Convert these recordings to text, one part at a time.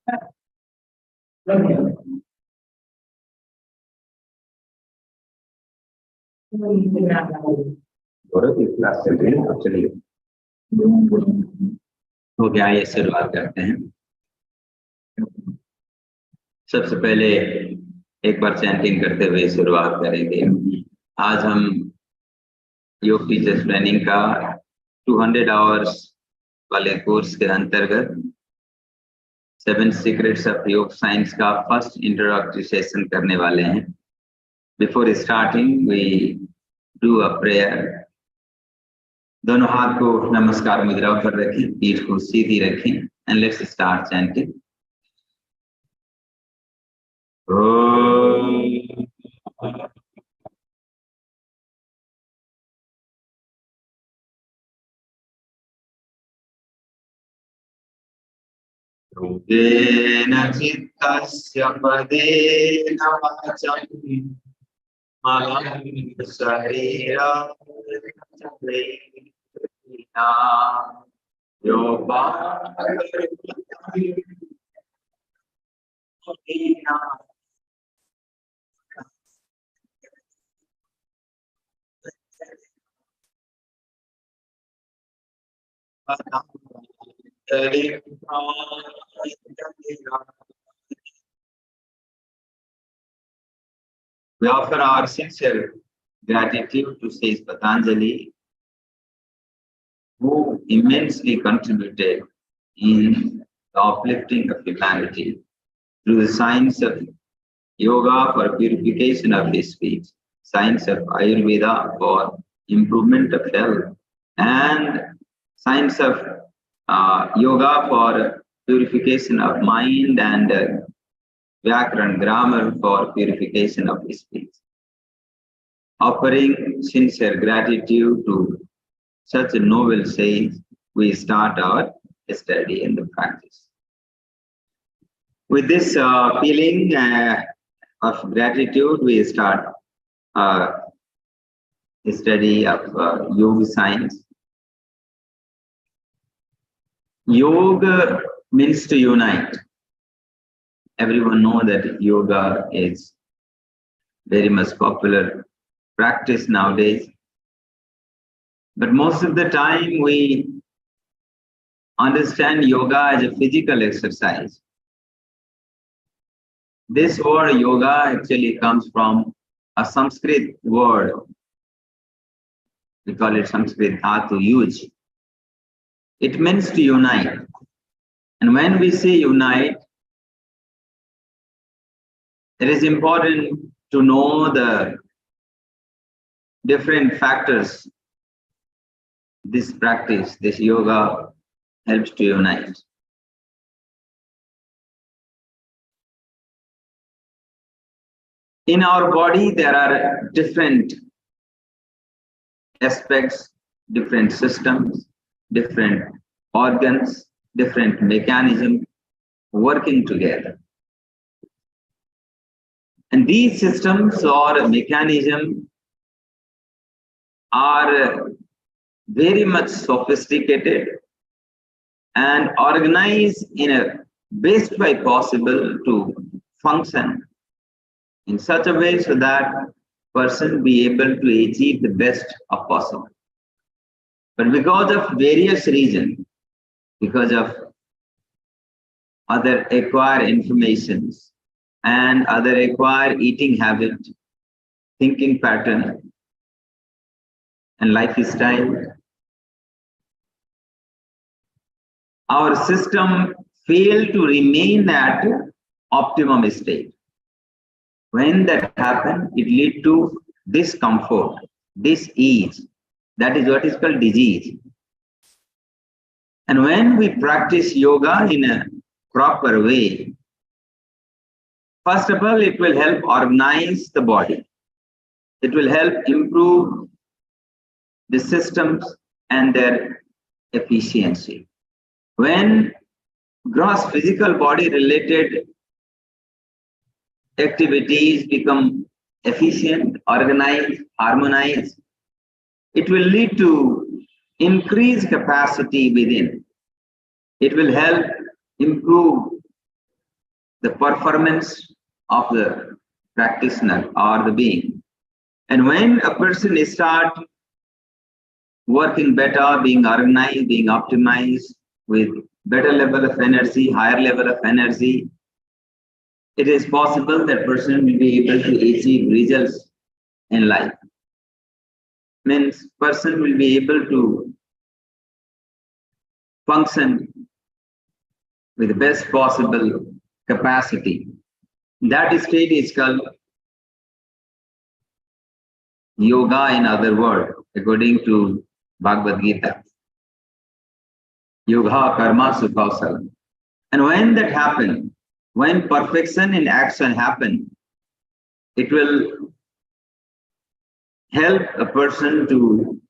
Class चल रही है, अब चलिए हो गया। ये शुरुआत करते हैं। सबसे पहले एक बार चैंटिंग करते हुए शुरुआत करेंगे। आज हम योग टीचर्स ट्रेनिंग का 200 आवर्स वाले कोर्स के अंतर्गत 7 सीक्रेट्स ऑफ योग साइंस का फर्स्ट इंट्रोडक्टरी सेशन करने वाले हैं। Before starting we do a prayer. दोनों हाथ को नमस्कार मुद्रा पर रखें, पीठ को सीधी रखें एंड लेट्स स्टार्ट चैंटिंग। योगेन चित्तस्य पदेन वाचं मलं शरीरं We offer our sincere gratitude to Sage Patanjali, who immensely contributed in the uplifting of humanity through the science of yoga for purification of his speech, science of Ayurveda for improvement of health, and science of yoga for purification of mind, and Vyakaran grammar for purification of speech. Offering sincere gratitude to such a noble sage, we start our study and the practice. With this feeling of gratitude, we start the study of yoga science. Yoga means to unite. Everyone knows that yoga is very much popular practice nowadays. But most of the time we understand yoga as a physical exercise. This word yoga actually comes from a Sanskrit word. We call it Sanskrit dhatu, yuj. It means to unite. And when we say unite, it is important to know the different factors this practice, this yoga helps to unite. In our body, there are different aspects, different systems, different organs, different mechanisms working together. And these systems or mechanisms are very much sophisticated and organized in a best way possible to function in such a way so that person be able to achieve the best of possible. But because of various reasons, because of other acquired informations and other acquired eating habit, thinking pattern, and lifestyle, our system failed to remain at optimum state. When that happens, it leads to discomfort, dis-ease. That is what is called disease. And when we practice yoga in a proper way, first of all, it will help organize the body. It will help improve the systems and their efficiency. When gross physical body related activities become efficient, organized, harmonized, it will lead to increased capacity within. It will help improve the performance of the practitioner or the being. And when a person start working better, being organized, being optimized with better level of energy, higher level of energy, it is possible that person will be able to achieve results in life. Means person will be able to function with the best possible capacity. That state is called yoga, in other words, according to Bhagavad Gita. Yoga karma sukha. And when that happens, when perfection in action happens, it will help a person to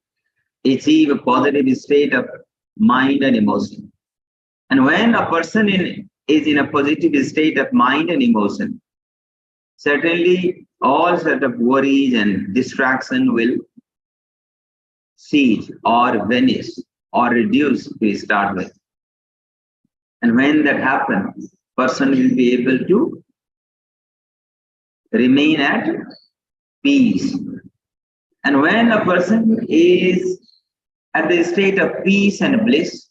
achieve a positive state of mind and emotion. And when a person is in a positive state of mind and emotion, certainly all sort of worries and distraction will cease or vanish or reduce to start with. And when that happens, person will be able to remain at peace. And when a person is at the state of peace and bliss,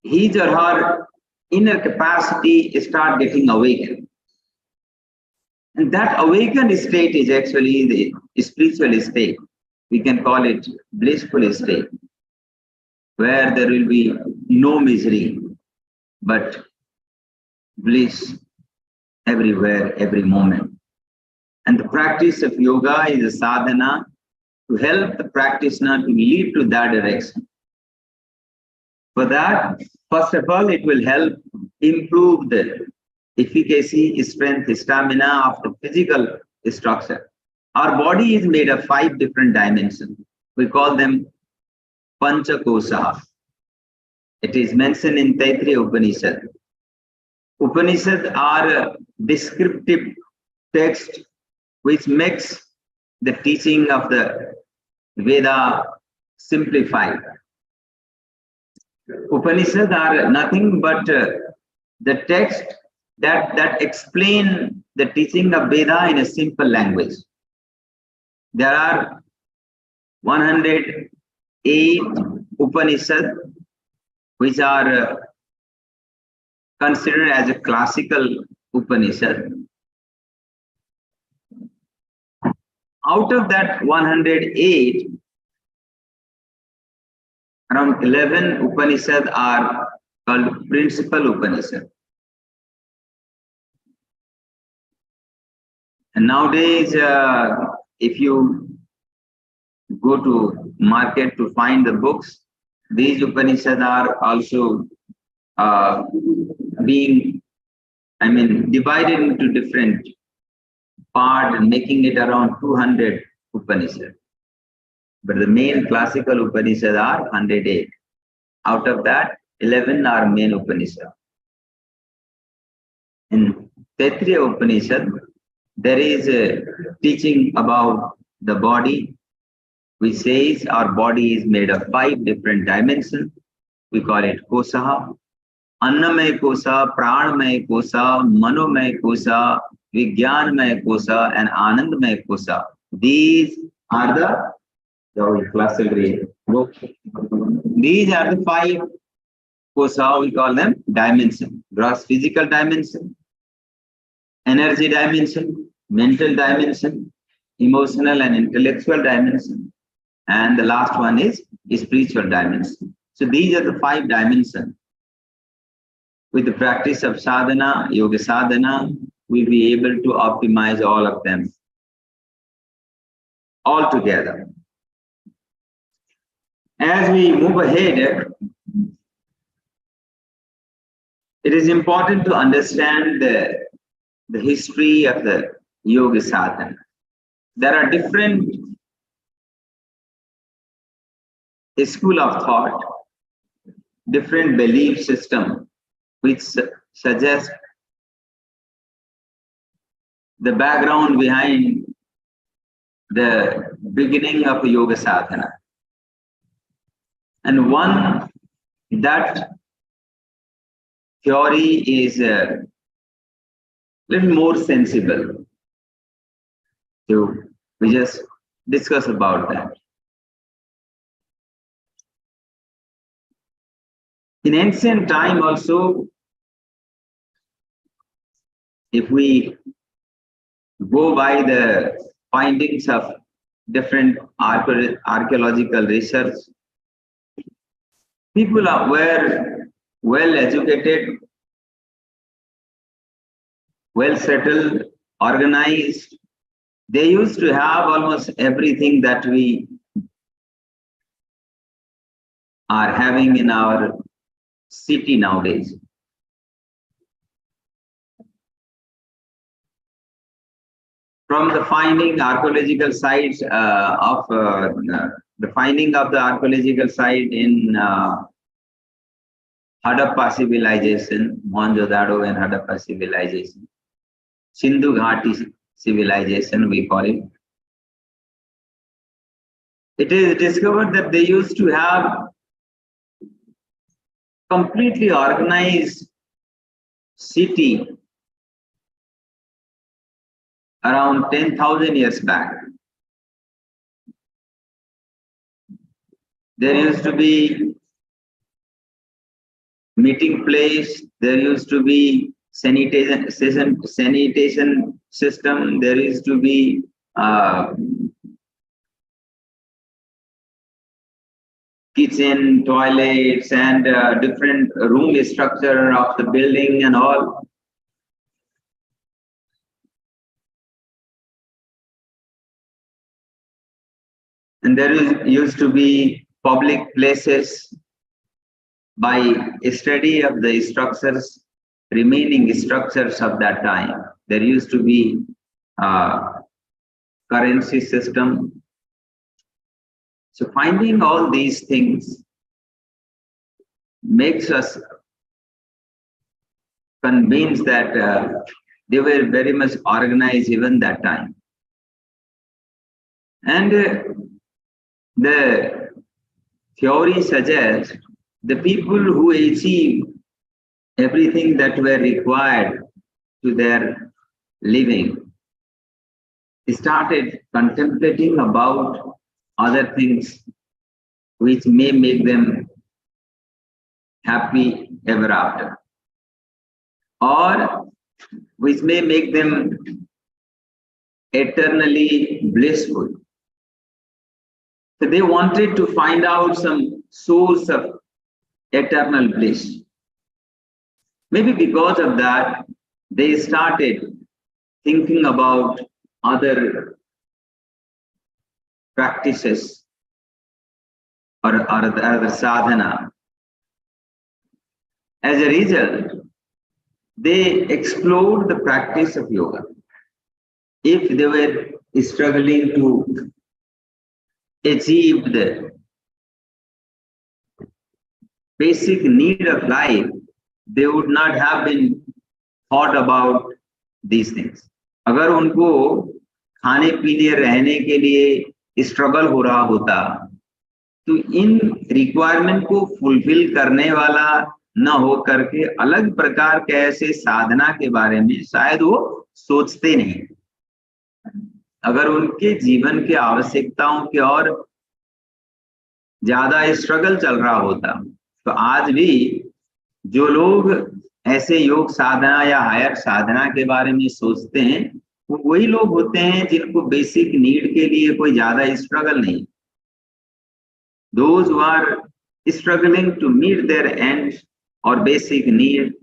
his or her inner capacity start getting awakened. And that awakened state is actually the spiritual state. We can call it blissful state, where there will be no misery, but bliss everywhere, every moment. And the practice of yoga is a sadhana to help the practitioner to lead to that direction. For that, first of all, it will help improve the efficacy, strength, stamina of the physical structure. Our body is made of 5 different dimensions. We call them Pancha Kosa. It is mentioned in Taittiriya Upanishad. Upanishads are a descriptive text which makes the teaching of the Veda simplified. Upanishads are nothing but the text that explain the teaching of Veda in a simple language. There are 108 Upanishads which are considered as a classical Upanishad. Out of that 108, around 11 Upanishads are called principal Upanishads. And nowadays, if you go to market to find the books, these Upanishads are also being, divided into different parts, making it around 200 Upanishads. But the main classical Upanishads are 108. Out of that, 11 are main Upanishads. In Taittiriya Upanishad, there is a teaching about the body, which says our body is made of 5 different dimensions. We call it Kosaha. Annamaya Kosa, Pranamaya Kosa, Manomaya Kosa, Vijnanamaya Kosa, and Anandamaya Kosa. These are the These are the 5 kosa, we call them dimension. Gross physical dimension, energy dimension, mental dimension, emotional and intellectual dimension, and the last one is spiritual dimension. So these are the 5 dimensions. With the practice of sadhana, yoga sadhana, we'll be able to optimize all of them all together. As we move ahead, it is important to understand the history of the yoga sadhana. There are different schools of thought, different belief system which suggest the background behind the beginning of yoga sadhana. And one that theory is little more sensible. So we just discuss about that. In ancient time also, if we go by the findings of different archaeological research, people were well educated, well settled, organized. They used to have almost everything that we are having in our city nowadays. From the finding archaeological sites the finding of the archaeological site in Harappa civilization, Mohenjo-daro and Harappa civilization, Sindhu Ghati civilization we call it. It is discovered that they used to have completely organized city around 10,000 years back. There used to be meeting place, there used to be sanitation system, there used to be kitchen, toilets, and different room structure of the building and all. And there used to be public places. By study of the structures, remaining structures of that time, there used to be currency system. So finding all these things makes us convinced that they were very much organized even that time. And the theory suggests the people who achieve everything that were required to their living started contemplating about other things which may make them happy ever after, or which may make them eternally blissful. So they wanted to find out some source of eternal bliss. Maybe because of that, they started thinking about other practices or other sadhana. As a result, they explored the practice of yoga. If they were struggling to achieve the basic need of life, they would not have been thought about these things. अगर उनको खाने पीने रहने के लिए struggle हो रहा होता, तो इन रिक्वायरमेंट को फुलफिल करने वाला न हो करके अलग प्रकार के ऐसे साधना के बारे में शायद वो सोचते नहीं। अगर उनके जीवन के आवश्यकताओं के और ज्यादा स्ट्रगल चल रहा होता, तो आज भी जो लोग ऐसे योग साधना या हायर साधना के बारे में सोचते हैं, वो वही लोग होते हैं जिनको बेसिक नीड के लिए कोई ज्यादा स्ट्रगल नहीं। Those who are struggling to meet their ends or basic need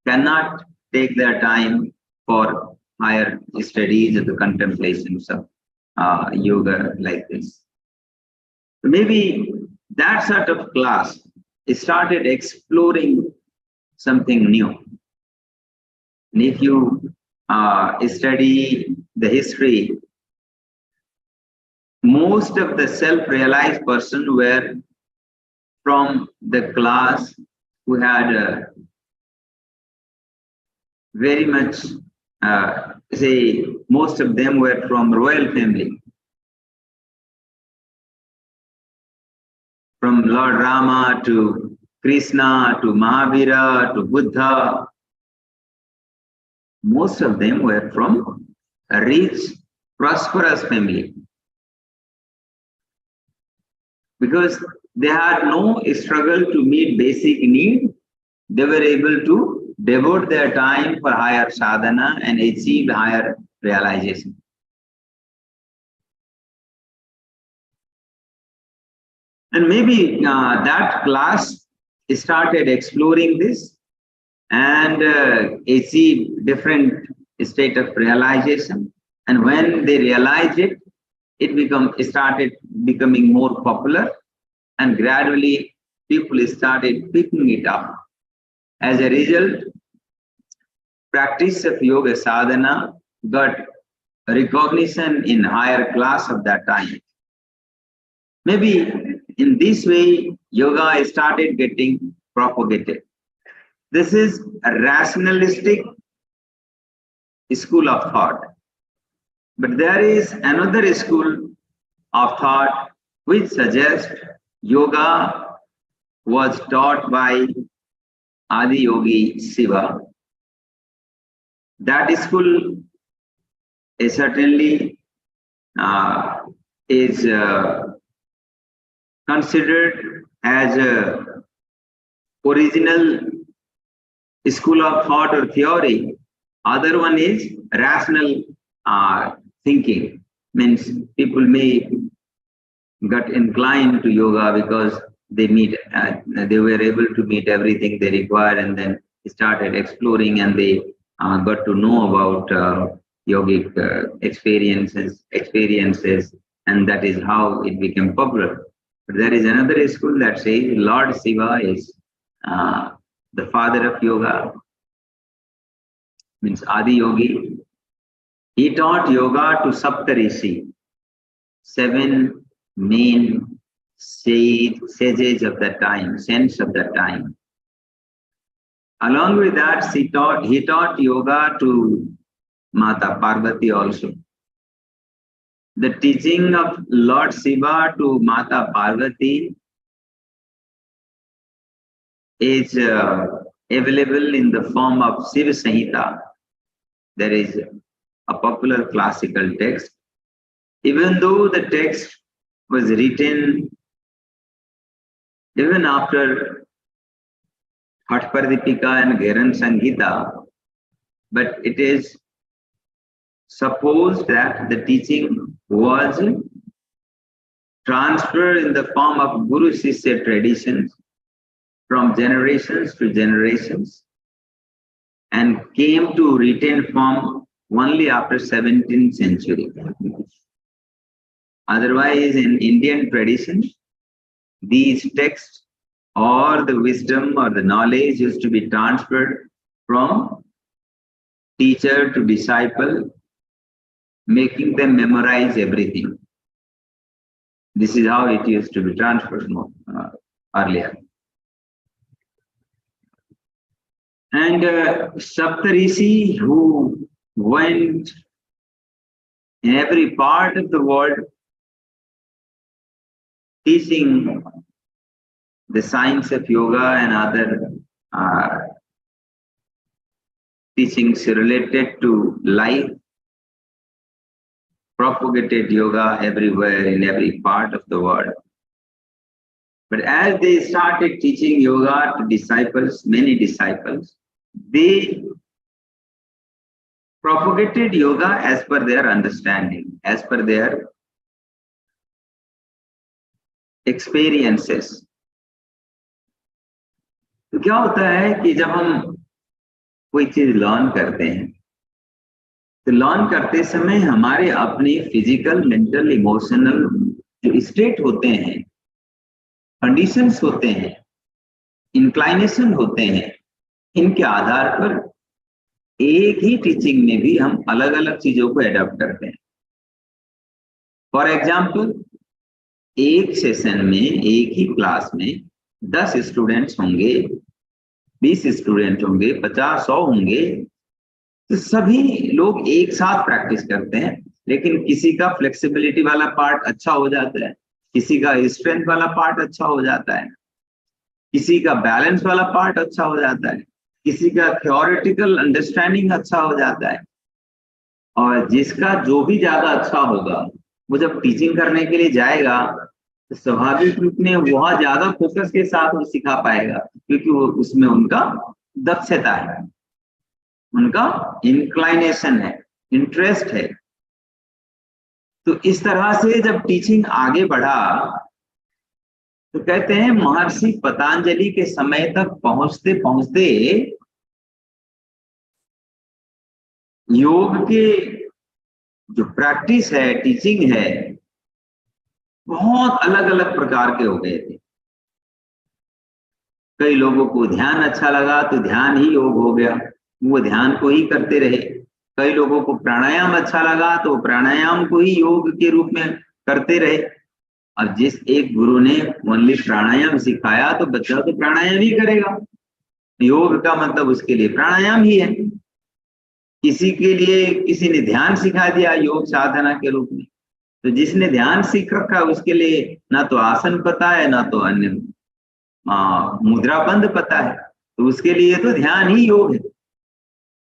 cannot take their time for higher studies or the contemplations of yoga like this. Maybe that sort of class started exploring something new. And if you study the history, most of the self-realized persons were from the class who had very much, say, most of them were from royal family. From Lord Rama to Krishna to Mahavira to Buddha. most of them were from a rich, prosperous family. Because they had no struggle to meet basic need, they were able to devote their time for higher sadhana and achieve higher realization. And maybe that class started exploring this and achieve different state of realization. And when they realized it, it started becoming more popular, and gradually people started picking it up. As a result, practice of yoga sadhana got recognition in higher class of that time. Maybe in this way, yoga started getting propagated. This is a rationalistic school of thought. But there is another school of thought which suggests yoga was taught by Adi Yogi Shiva. That school is certainly is considered as a original school of thought or theory. Other one is rational thinking. Means people may get inclined to yoga because they were able to meet everything they require, and then started exploring, and they got to know about yogic experiences, and that is how it became popular. But there is another school that says Lord Shiva is the father of yoga, means Adi Yogi. He taught yoga to Saptarishi, 7 main sages of that time, saints of that time. Along with that, he taught yoga to Mata Parvati also. The teaching of Lord Shiva to Mata Parvati is available in the form of Shiva Samhita. There is a popular classical text. Even though the text was written even after Hatpardipika and Gheran Sanghita, but it is supposed that the teaching was transferred in the form of Guru Shishya traditions from generations to generations, and came to written form only after 17th century. Otherwise, in Indian tradition, these texts or the wisdom or the knowledge used to be transferred from teacher to disciple, making them memorize everything. This is how it used to be transferred earlier. And Saptarishi, who went in every part of the world teaching the science of yoga and other teachings related to life, propagated yoga everywhere in every part of the world. But as they started teaching yoga to disciples, many disciples, they propagated yoga as per their understanding, as per their experiences. तो क्या होता है कि जब हम कोई चीज learn करते हैं, तो लर्न करते समय हमारे अपने फिजिकल, मेंटल, इमोशनल जो स्टेट होते हैं, कंडीशंस होते हैं, इंक्लाइनेशन होते हैं, इनके आधार पर एक ही टीचिंग में भी हम अलग अलग चीजों को एडॉप्ट करते हैं. फॉर एग्जाम्पल, एक सेशन में, एक ही क्लास में 10 स्टूडेंट्स होंगे, 20 स्टूडेंट होंगे, 50-100 होंगे, तो सभी लोग एक साथ प्रैक्टिस करते हैं, लेकिन किसी का फ्लेक्सिबिलिटी वाला पार्ट अच्छा हो जाता है, किसी का स्ट्रेंथ वाला पार्ट अच्छा हो जाता है, किसी का बैलेंस वाला पार्ट अच्छा हो जाता है, किसी का थ्योरेटिकल अंडरस्टैंडिंग अच्छा हो जाता है, और जिसका जो भी ज्यादा अच्छा होगा वो जब टीचिंग करने के लिए जाएगा तो स्वाभाविक रूप में वह ज्यादा फोकस के साथ वो सिखा पाएगा, क्योंकि वो उसमें उनका दक्षता है, उनका इंक्लाइनेशन है, इंटरेस्ट है। तो इस तरह से जब टीचिंग आगे बढ़ा तो कहते हैं महर्षि पतंजलि के समय तक पहुंचते पहुंचते योग के जो प्रैक्टिस है, टीचिंग है, बहुत अलग अलग प्रकार के हो गए थे। कई लोगों को ध्यान अच्छा लगा तो ध्यान ही योग हो गया, वो ध्यान को ही करते रहे। कई लोगों को प्राणायाम अच्छा लगा तो प्राणायाम को ही योग के रूप में करते रहे। और जिस एक गुरु ने ओनली प्राणायाम सिखाया तो बच्चा तो प्राणायाम ही करेगा, योग का मतलब उसके लिए प्राणायाम ही है। किसी के लिए किसी ने ध्यान सिखा दिया योग साधना के रूप में, तो जिसने ध्यान सीख रखा उसके लिए ना तो आसन पता है ना तो अन्य मुद्रा बंद पता है, तो उसके लिए तो ध्यान ही योग है।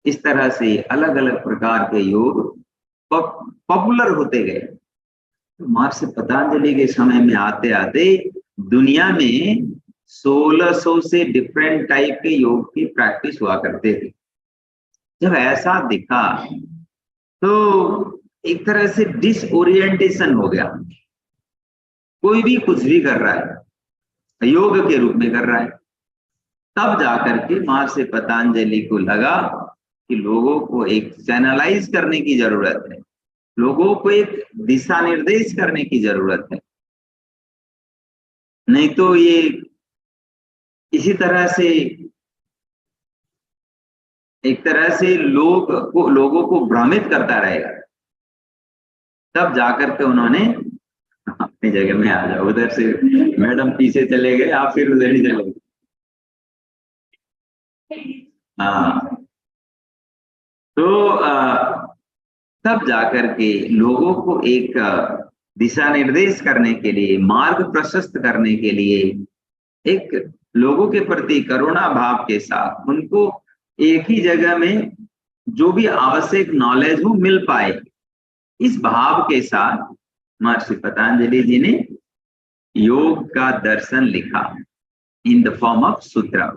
इस तरह से अलग अलग प्रकार के योग पॉपुलर होते गए। तो महर्षि पतंजलि के समय में आते आते दुनिया में 1600 से डिफरेंट टाइप के योग की प्रैक्टिस हुआ करते थे। जब ऐसा दिखा तो एक तरह से डिसओरिएंटेशन हो गया, कोई भी कुछ भी कर रहा है योग के रूप में कर रहा है। तब जाकर के महर्षि पतंजलि को लगा कि लोगों को एक चैनलाइज करने की जरूरत है, लोगों को एक दिशा निर्देश करने की जरूरत है, नहीं तो ये इसी तरह से एक तरह से लोगों को भ्रमित करता रहेगा। तब जाकर के उन्होंने अपनी जगह में आ जाओ, उधर से मैडम पीछे चले गए, आप फिर उधर ही चले गए। हाँ, तो तब जाकर के लोगों को एक दिशा निर्देश करने के लिए, मार्ग प्रशस्त करने के लिए, एक लोगों के प्रति करुणा भाव के साथ उनको एक ही जगह में जो भी आवश्यक नॉलेज हो मिल पाए, इस भाव के साथ महर्षि पतंजलि जी ने योग का दर्शन लिखा इन द फॉर्म ऑफ सूत्र।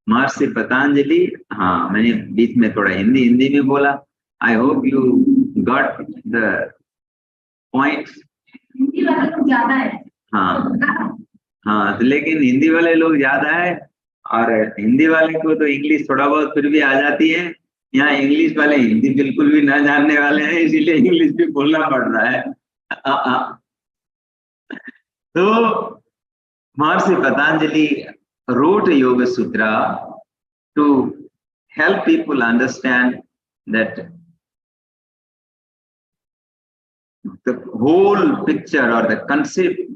महर्षि पतंजलि, हाँ मैंने बीच में थोड़ा हिंदी में बोला, आई hope you got the point. Hindi वाले लोग ज्यादा है। हाँ, तो लेकिन हिंदी वाले लोग ज्यादा है, और हिंदी वाले को तो इंग्लिश थोड़ा बहुत फिर भी आ जाती है। यहाँ इंग्लिश वाले हिंदी बिल्कुल भी ना जानने वाले हैं, इसीलिए इंग्लिश भी बोलना पड़ रहा है। तो महर्षि Patanjali wrote a Yoga Sutra to help people understand that the whole picture or the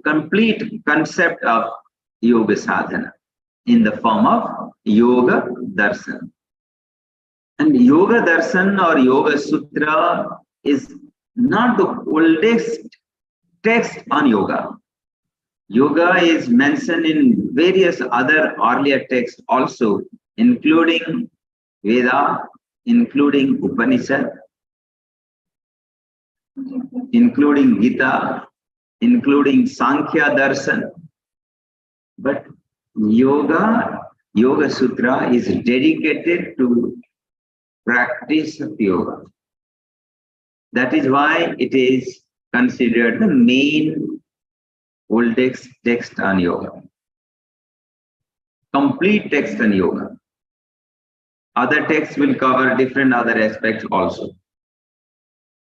complete concept of Yoga Sadhana in the form of Yoga Darshan. And Yoga Darshan or Yoga Sutra is not the oldest text on yoga. Yoga is mentioned in various other earlier texts also, including Veda, including Upanishad, including Gita, including Sankhya Darshan. But Yoga Sutra is dedicated to practice of yoga. That is why it is considered the main oldest text on yoga, complete text on yoga. Other texts will cover different other aspects also.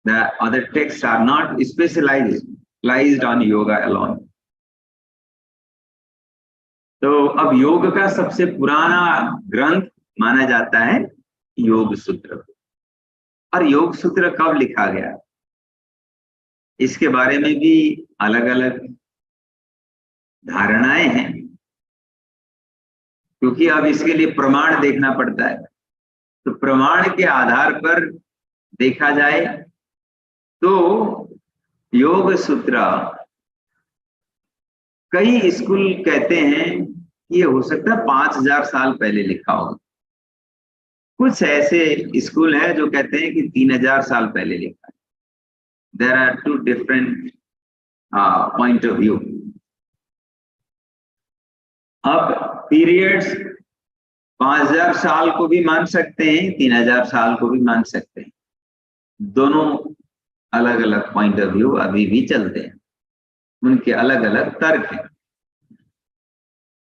The other texts are not specialized on yoga alone. तो अब योग का सबसे पुराना ग्रंथ माना जाता है योग सूत्र। और योग सूत्र कब लिखा गया, इसके बारे में भी अलग अलग धारणाएं हैं, क्योंकि अब इसके लिए प्रमाण देखना पड़ता है। तो प्रमाण के आधार पर देखा जाए तो योग सूत्र कई स्कूल कहते हैं कि ये हो सकता है 5000 साल पहले लिखा होगा। कुछ ऐसे स्कूल है जो कहते हैं कि 3000 साल पहले लिखा है। There are two different point of view. अब पीरियड्स 5000 साल को भी मान सकते हैं, 3000 साल को भी मान सकते हैं। दोनों अलग अलग पॉइंट ऑफ व्यू अभी भी चलते हैं, उनके अलग अलग तर्क हैं।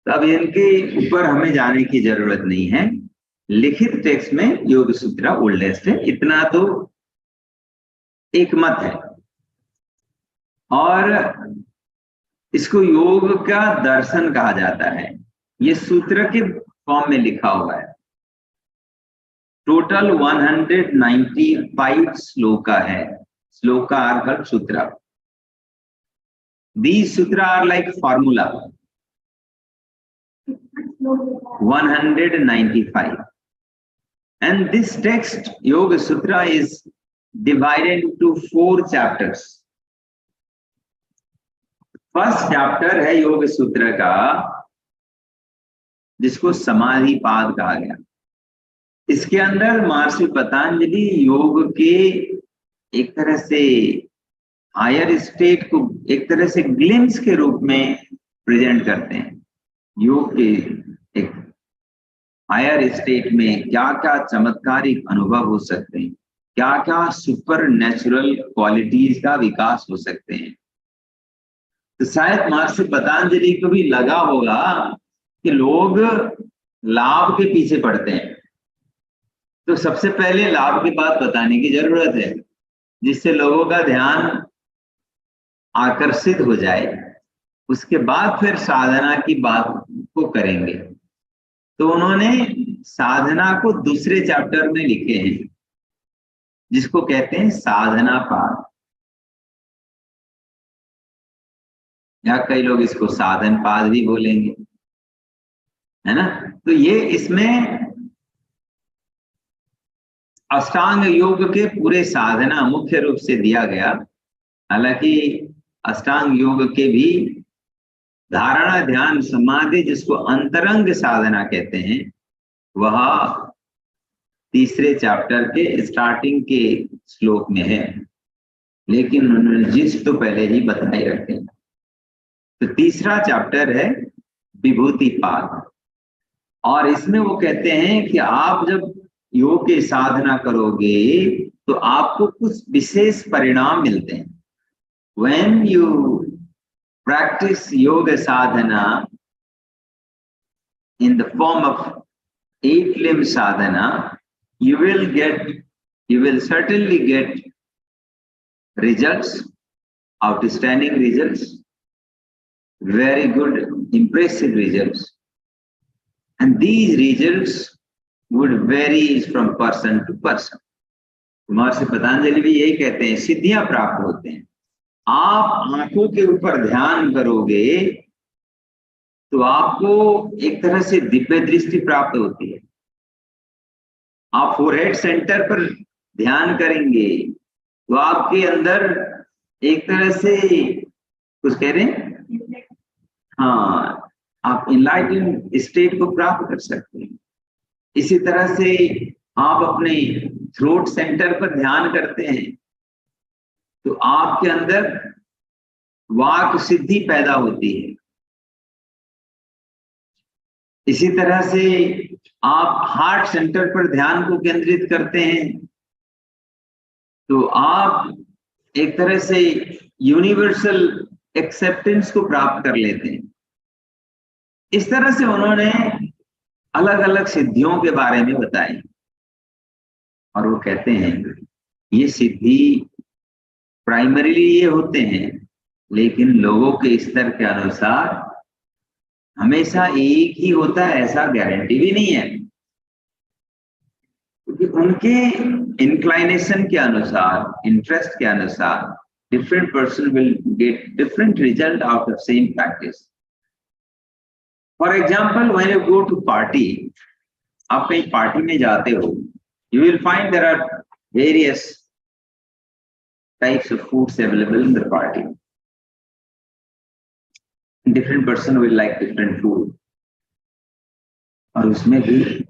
तब इनके ऊपर हमें जाने की जरूरत नहीं है। लिखित टेक्स्ट में योग सूत्र ओल्डेस्ट है, इतना तो एक मत है। और इसको योग का दर्शन कहा जाता है। ये सूत्र के फॉर्म में लिखा हुआ है। टोटल 195 श्लोका है। श्लोका आर कॉल्ड सूत्र। These sutra are like formula. 195. And this text, Yoga Sutra, is divided into 4 chapters. First chapter है योग सूत्र का, जिसको समाधि पाद कहा गया। इसके अंदर महर्षि पतंजलि योग के एक तरह से हायर स्टेट को एक तरह से ग्लिम्स के रूप में प्रेजेंट करते हैं। योग के एक हायर स्टेट में क्या क्या चमत्कारिक अनुभव हो सकते हैं, क्या क्या सुपर नेचुरल क्वालिटीज का विकास हो सकते हैं। तो शायद महर्षि पतंजलि को भी लगा होगा कि लोग लाभ के पीछे पड़ते हैं, तो सबसे पहले लाभ की बात बताने की जरूरत है, जिससे लोगों का ध्यान आकर्षित हो जाए। उसके बाद फिर साधना की बात को करेंगे। तो उन्होंने साधना को दूसरे चैप्टर में लिखे हैं, जिसको कहते हैं साधना पाद, या कई लोग इसको साधन पाद भी बोलेंगे, है ना। तो ये इसमें अष्टांग योग के पूरे साधना मुख्य रूप से दिया गया। हालांकि अष्टांग योग के भी धारणा ध्यान समाधि, जिसको अंतरंग साधना कहते हैं, वह तीसरे चैप्टर के स्टार्टिंग के श्लोक में है, लेकिन उन्होंने जिस तो पहले ही बताए रखे। तो तीसरा चैप्टर है विभूति पाद, और इसमें वो कहते हैं कि आप जब योग की साधना करोगे तो आपको कुछ विशेष परिणाम मिलते हैं। When you practice yoga sadhana in the form of 8 limb sadhana, you will certainly get results, outstanding results, very good, impressive results. And these results would vary from person to person. महर्षि पतंजलि भी यही कहते हैं, सिद्धियां प्राप्त होते हैं। आप आंखों के ऊपर ध्यान करोगे तो आपको एक तरह से दिव्य दृष्टि प्राप्त होती है। आप फोरहेड सेंटर पर ध्यान करेंगे तो आपके अंदर एक तरह से कुछ कह रहे हैं, हाँ, आप इनलाइटेंड स्टेट को प्राप्त कर सकते हैं। इसी तरह से आप अपने थ्रोट सेंटर पर ध्यान करते हैं तो आपके अंदर वाक सिद्धि पैदा होती है। इसी तरह से आप हार्ट सेंटर पर ध्यान को केंद्रित करते हैं तो आप एक तरह से यूनिवर्सल एक्सेप्टेंस को प्राप्त कर लेते हैं। इस तरह से उन्होंने अलग अलग सिद्धियों के बारे में बताई, और वो कहते हैं ये सिद्धि प्राइमरीली ये होते हैं, लेकिन लोगों के स्तर के अनुसार हमेशा एक ही होता है ऐसा गारंटी भी नहीं है, क्योंकि उनके इंक्लाइनेशन के अनुसार, इंटरेस्ट के अनुसार different person will get different result out of same practice. For example, when you go to party, आप कहीं पार्टी में जाते हो, you will find there are various types of foods available in the party. Different person will like different food, और उसमें भी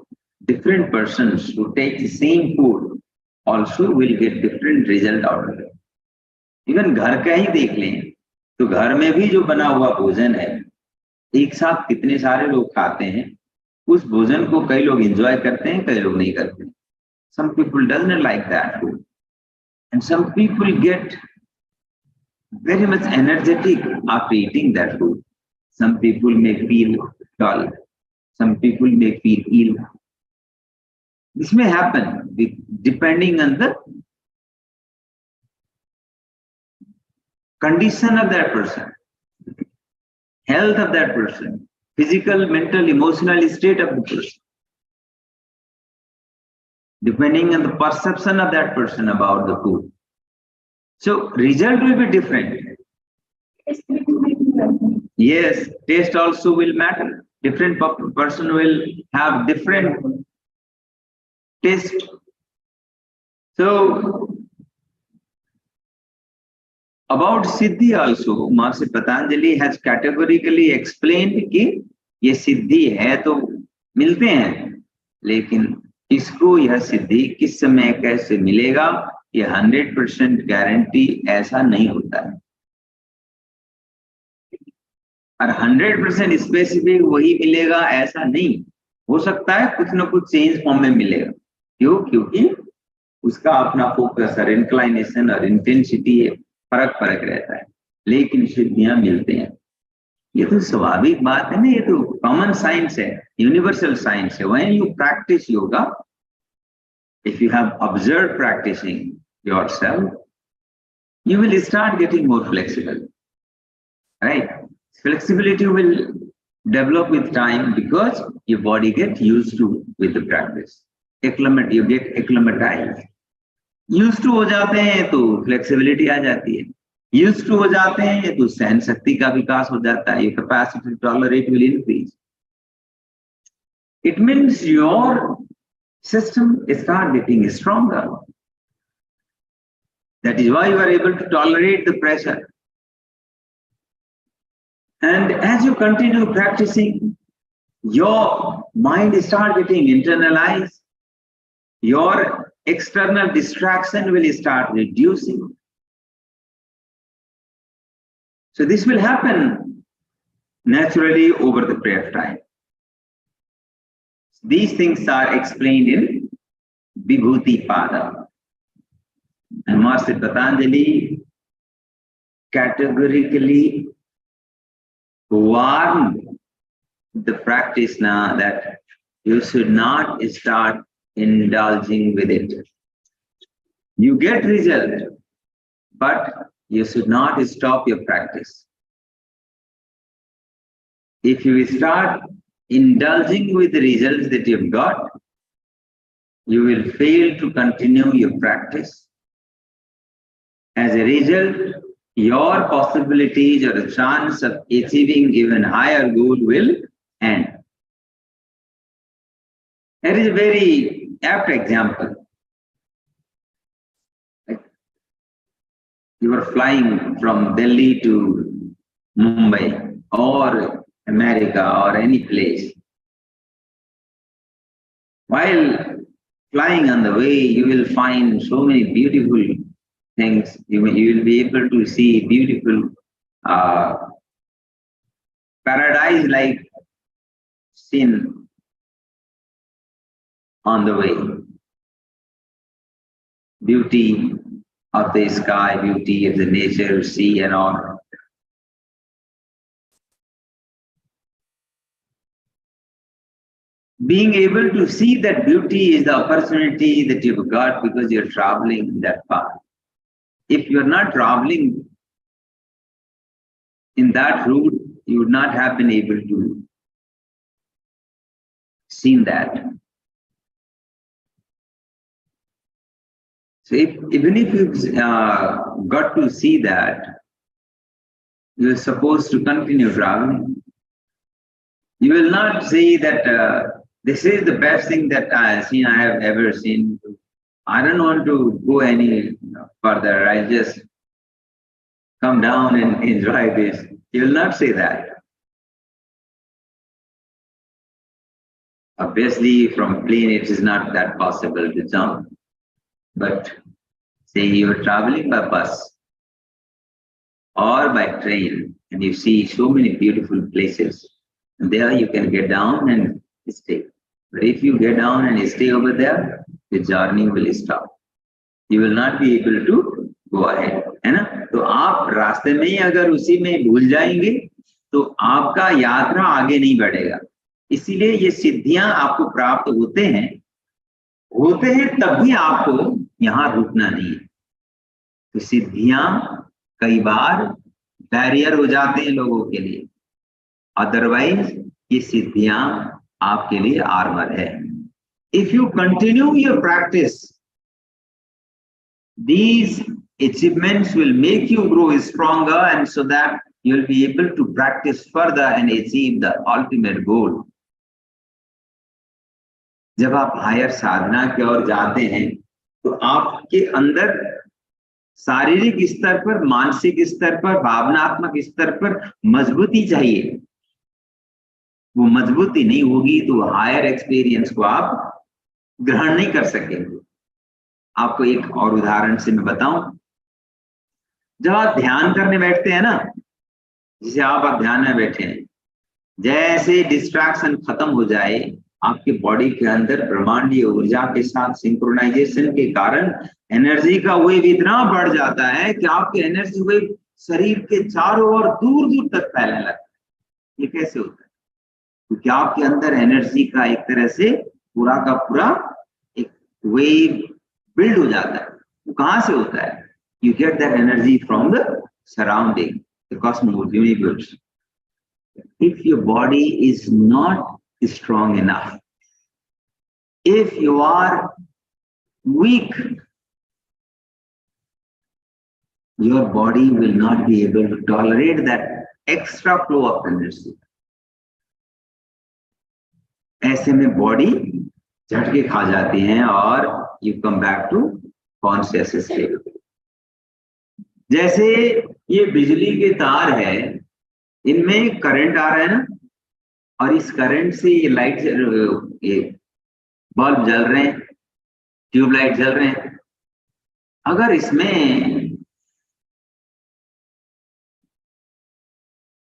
different persons who take the same food also will get different result out of it. Even घर का ही देख लें तो घर में भी जो बना हुआ भोजन है एक साथ कितने सारे लोग खाते हैं, उस भोजन को कई लोग एंजॉय करते हैं, कई लोग नहीं करते हैं. Some people doesn't like that food, and some people get very much energetic after eating that food. Some people may feel dull, some people may feel ill. This may happen depending on the condition of that person, health of that person, physical, mental, emotional state of the person, depending on the perception of that person about the food. So result will be different. Yes, taste also will matter. Different person will have different taste. So about Siddhi also, Master Patanjali has categorically explained कि ये सिद्धि है तो मिलते हैं, लेकिन इसको यह सिद्धि किस समय कैसे मिलेगा ये 100% गारंटी ऐसा नहीं होता है. और 100% स्पेसिफिक वही मिलेगा ऐसा नहीं हो सकता है, कुछ ना कुछ चेंज फॉर्म में मिलेगा. क्यों? क्योंकि उसका अपना फोकस और इंक्लाइनेशन और इंटेंसिटी फर्क रहता है, लेकिन सिद्धियां मिलते हैं. ये तो स्वाभाविक बात है ना, ये तो कॉमन साइंस है, यूनिवर्सल साइंस है. When you practice yoga, if you have observed practicing yourself, you will start getting more flexible, right? Flexibility will develop with time because your body gets used to with the practice. You get acclimatized. Used to हो जाते हैं तो flexibility आ जाती है. Used to हो जाते हैं तो सहन शक्ति का विकास हो जाता है. Your capacity to tolerate will increase. It means your system start getting stronger. That is why you are able to tolerate the pressure. And as you continue practicing, your mind start getting internalized. Your external distraction will start reducing. So this will happen naturally over the period of time. These things are explained in Vibhuti Pada. And Master Patanjali categorically warned the practitioner that you should not start indulging with it. You get result, but you should not stop your practice. If you start indulging with the results that you've got, you will fail to continue your practice. As a result, your possibilities or the chance of achieving even higher goal will end. That is a very apt example. You are flying from Delhi to Mumbai or America or any place. While flying on the way, you will find so many beautiful things. You will be able to see beautiful paradise-like scene on the way. Beauty of the sky, beauty of the nature, sea and all. Being able to see that beauty is the opportunity that you've got because you're traveling in that path. If you're not traveling in that route, you would not have been able to see that. So even if you've got to see that, you're supposed to continue traveling. You will not say that this is the best thing that I have ever seen. I don't want to go any further. I'll just come down and enjoy this. You will not say that. Obviously, from plane it is not that possible to jump. But say you are traveling by bus or by train, and you see so many beautiful places. And there you can get down and stay. But if you get down and stay over there, the journey will stop. You will not be able to go ahead, है ना? तो आप रास्ते में ही अगर उसी में भूल जाएंगे तो आपका यात्रा आगे नहीं बढ़ेगा। इसीलिए ये सिद्धियां आपको प्राप्त होते हैं तभी आपको यहाँ रुकना नहीं है। तो सिद्धियां कई बार बैरियर हो जाते हैं लोगों के लिए, अदरवाइज ये सिद्धियां आपके लिए आर्मर है। If you continue your practice, these achievements will make you grow stronger, and so that you will be able to practice further and achieve the ultimate goal. जब आप हायर साधना की ओर जाते हैं तो आपके अंदर शारीरिक स्तर पर, मानसिक स्तर पर, भावनात्मक स्तर पर मजबूती चाहिए। वो मजबूती नहीं होगी तो हायर एक्सपीरियंस को आप ग्रहण नहीं कर सकेंगे। आपको एक और उदाहरण से मैं बताऊं, जब आप ध्यान करने बैठते हैं ना, जैसे आप ध्यान में बैठे हैं, जैसे डिस्ट्रैक्शन खत्म हो जाए, आपके बॉडी के अंदर ब्रह्मांडीय ऊर्जा के साथ सिंक्रोनाइजेशन के कारण एनर्जी का वेव इतना बढ़ जाता है कि आपके एनर्जी वेव शरीर के चारों ओर दूर दूर तक फैलने लगता है। ये कैसे होता है? क्योंकि आपके अंदर एनर्जी का एक तरह से पूरा का पूरा एक वेव बिल्ड हो जाता है। वो कहाँ से होता है? You get that energy from the surrounding, the Cosmos, universe. If your body is not strong enough, if you are weak, your body will not be able to tolerate that extra flow of energy. ऐसे में body झटके खा जाती हैं और you come back to conscious state. जैसे ये बिजली के तार है, इनमें करंट आ रहा है ना, और इस करंट से ये लाइट, ये बल्ब जल रहे हैं, ट्यूबलाइट जल रहे हैं। अगर इसमें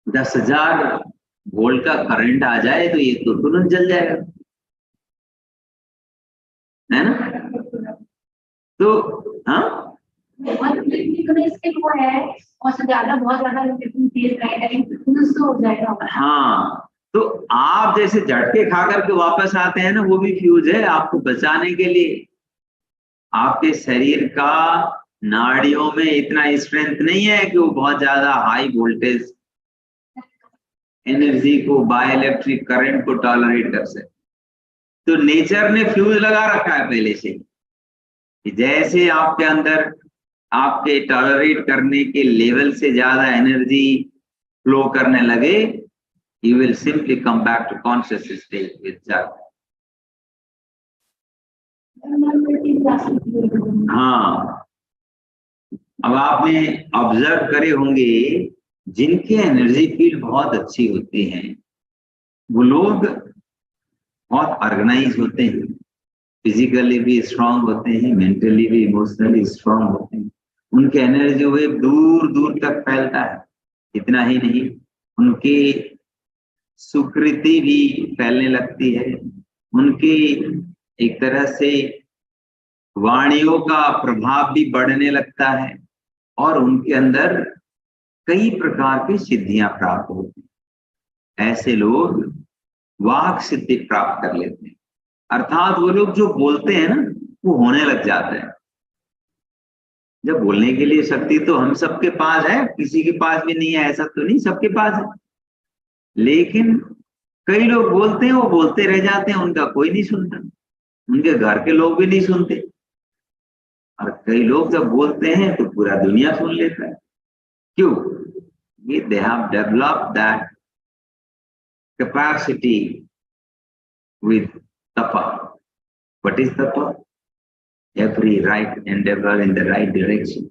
10,000 वोल्ट का करंट आ जाए तो ये तो तुरंत जल जाएगा, है ना? तो हाँ, इसके वो है और ज्यादा, बहुत ज्यादा तेज हो जाएगा। हाँ, तो आप जैसे झटके खा करके वापस आते हैं ना, वो भी फ्यूज है आपको बचाने के लिए। आपके शरीर का नाड़ियों में इतना स्ट्रेंथ नहीं है कि वो बहुत ज्यादा हाई वोल्टेज एनर्जी को, बाय इलेक्ट्रिक करंट को टॉलरेट कर सके। तो नेचर ने फ्यूज लगा रखा है पहले से कि जैसे आपके अंदर आपके टॉलरेट करने के लेवल से ज्यादा एनर्जी फ्लो करने लगे, you will simply come back to conscious state with jhar. हाँ, अब आपने ऑब्जर्व करे होंगे, जिनके एनर्जी फील्ड बहुत अच्छी होती हैं, वो लोग बहुत ऑर्गेनाइज होते हैं, फिजिकली भी स्ट्रांग होते हैं, मेंटली भी, इमोशनली स्ट्रांग होते हैं। उनके एनर्जी वेव दूर दूर तक फैलता है। इतना ही नहीं, उनकी सुकृति भी फैलने लगती है, उनकी एक तरह से वाणियों का प्रभाव भी बढ़ने लगता है, और उनके अंदर कई प्रकार की सिद्धियां प्राप्त होती हैं। ऐसे लोग वाक सिद्धि प्राप्त कर लेते हैं, अर्थात वो लोग जो बोलते हैं ना, वो होने लग जाते हैं। जब बोलने के लिए शक्ति तो हम सबके पास है, किसी के पास भी नहीं है ऐसा तो नहीं, सबके पास है। लेकिन कई लोग बोलते हैं, वो बोलते रह जाते हैं, उनका कोई नहीं सुनता, उनके घर के लोग भी नहीं सुनते। और कई लोग जब बोलते हैं तो पूरा दुनिया सुन लेता है। क्यों? ये they have developed that capacity with तपा। व्हाट इज तपा? Every right Endeavour in the right direction.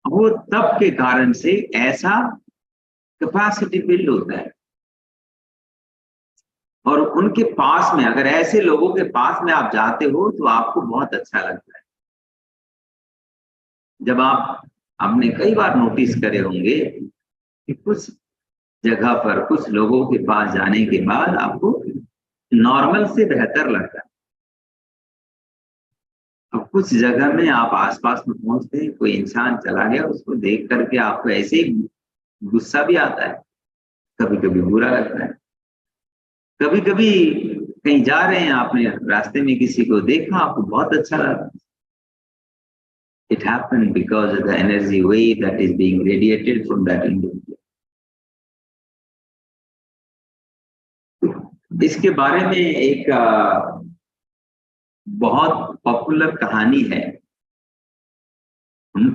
वो तप के कारण से ऐसा कैपेसिटी बिल्ड होता है और उनके पास में, अगर ऐसे लोगों के पास में आप जाते हो तो आपको बहुत अच्छा लगता है। जब आपने कई बार नोटिस करे होंगे कि कुछ जगह पर कुछ लोगों के पास जाने के बाद आपको नॉर्मल से बेहतर लगता है। अब कुछ जगह में आप आसपास में पहुंचते हैं, कोई इंसान चला गया, उसको देख करके आपको ऐसे ही गुस्सा भी आता है, कभी कभी बुरा लगता है। कभी कभी कहीं जा रहे हैं, आपने रास्ते में किसी को देखा, आपको बहुत अच्छा लगा। It happened because of the energy wave that is being radiated from that individual. इसके बारे में एक बहुत पॉपुलर कहानी है।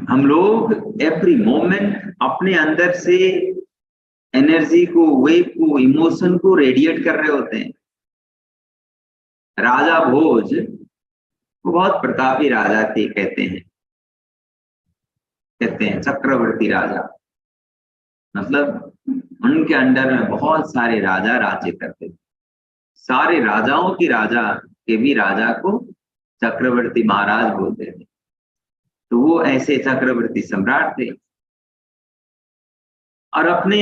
हम लोग एवरी मोमेंट अपने अंदर से एनर्जी को, वेव को, इमोशन को रेडिएट कर रहे होते हैं। राजा भोज वो बहुत प्रतापी राजा थे, कहते हैं चक्रवर्ती राजा, मतलब उनके अंडर में बहुत सारे राजा राज्य करते थे। सारे राजाओं की राजा के भी राजा को चक्रवर्ती महाराज बोलते थे। तो वो ऐसे चक्रवर्ती सम्राट थे और अपने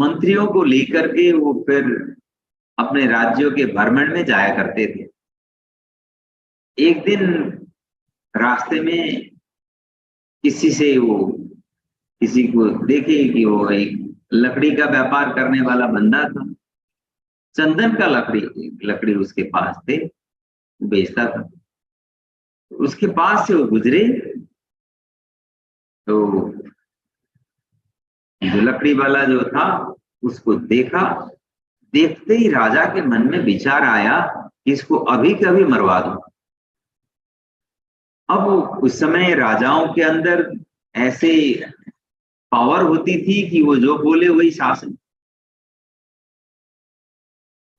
मंत्रियों को लेकर के वो फिर अपने राज्यों के भ्रमण में जाया करते थे। एक दिन रास्ते में किसी को देखे कि वो एक लकड़ी का व्यापार करने वाला बंदा था। चंदन का लकड़ी उसके पास थे, बेचता था। उसके पास से वो गुजरे तो जो लकड़ी वाला जो था उसको देखा। देखते ही राजा के मन में विचार आया कि इसको अभी कभी मरवा दो। अब उस समय राजाओं के अंदर ऐसे पावर होती थी कि वो जो बोले वही शासन।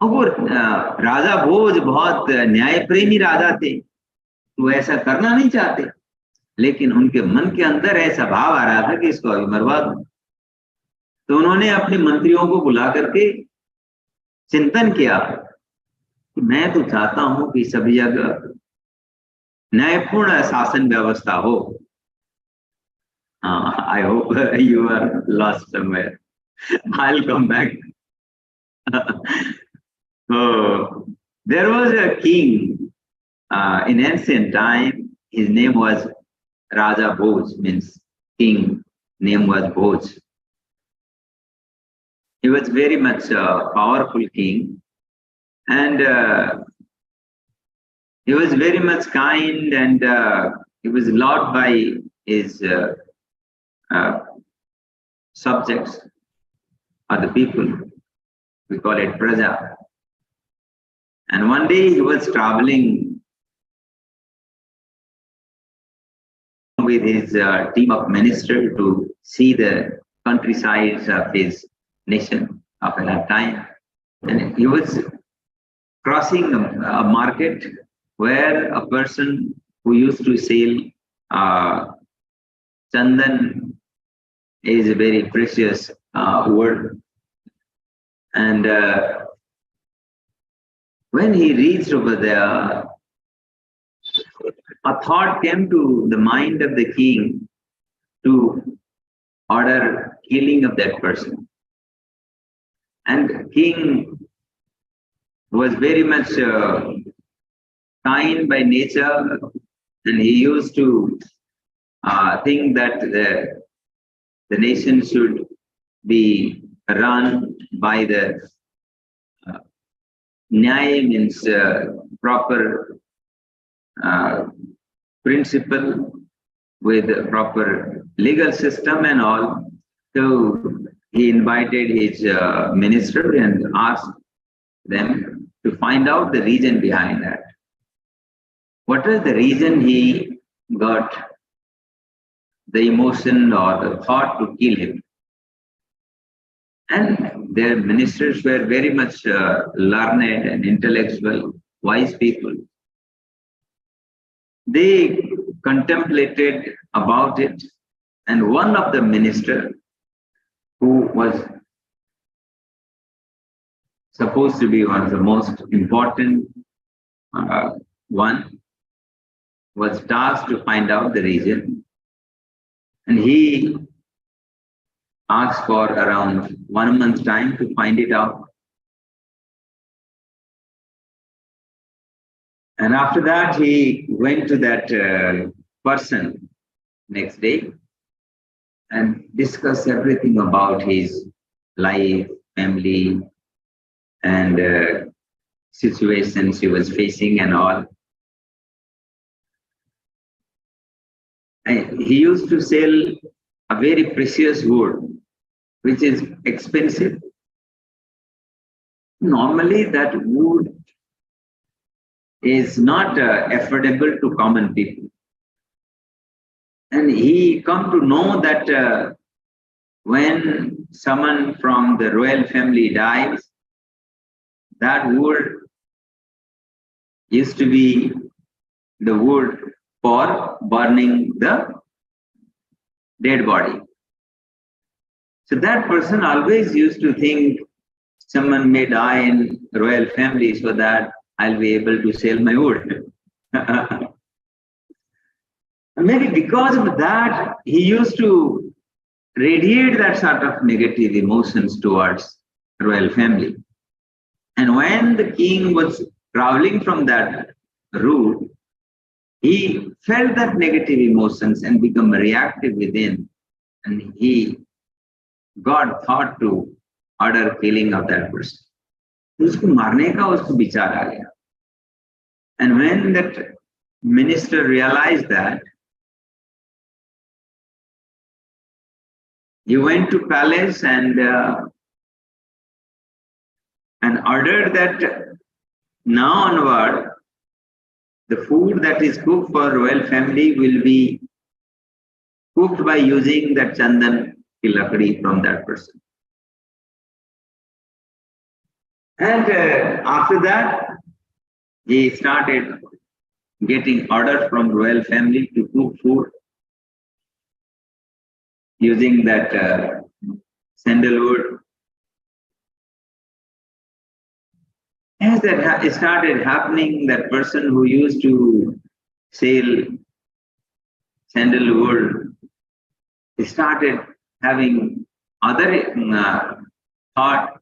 अब वो राजा भोज बहुत न्याय प्रेमी राजा थे, तो ऐसा करना नहीं चाहते, लेकिन उनके मन के अंदर ऐसा भाव आ रहा था कि इसको अभी मरवा दो। तो उन्होंने अपने मंत्रियों को बुला करके चिंतन किया कि मैं तो चाहता हूं कि सभी जगह न्यायपूर्ण शासन व्यवस्था हो। I hope you are lost somewhere, I will come back. There was a king in ancient time. His name was Raja Bhoj, means king name was Bhoj. He was very much a powerful king, and he was very much kind, and he was loved by his subjects or the people. We call it praja. And one day he was traveling with his team of ministers to see the countryside of his nation of that time. And he was crossing a market where a person who used to sell chandan is a very precious word. And when he reached over there, a thought came to the mind of the king to order killing of that person. And king was very much kind by nature, and he used to think that the nation should be run by the Nyaya, means proper principle with a proper legal system and all. So he invited his minister and asked them to find out the reason behind that. What was the reason he got the emotion or the thought to kill him? And their ministers were very much learned and intellectual, wise people. They contemplated about it, and one of the ministers who was supposed to be one of the most important one, was tasked to find out the reason, and he asked for around 1 month's time to find it out. And after that, he went to that person next day and discussed everything about his life, family, and situations he was facing and all. And he used to sell a very precious wood, which is expensive. Normally, that wood is not affordable to common people. And he come to know that when someone from the royal family dies, that wood used to be the wood for burning the dead body. So that person always used to think someone may die in royal family so that I'll be able to sell my wood. Maybe because of that, he used to radiate that sort of negative emotions towards royal family. And when the king was traveling from that route, he felt that negative emotions and become reactive within, and he got thought to order killing of that person. उसको मारने का उसको विचार आ गया. And when that minister realized that, he went to palace and ordered that now onward, the food that is cooked for royal family will be cooked by using that chandan ki lakdi from that person. And after that, he started getting orders from royal family to cook food using that sandalwood. As that started happening, that person who used to sell sandalwood started having other thought,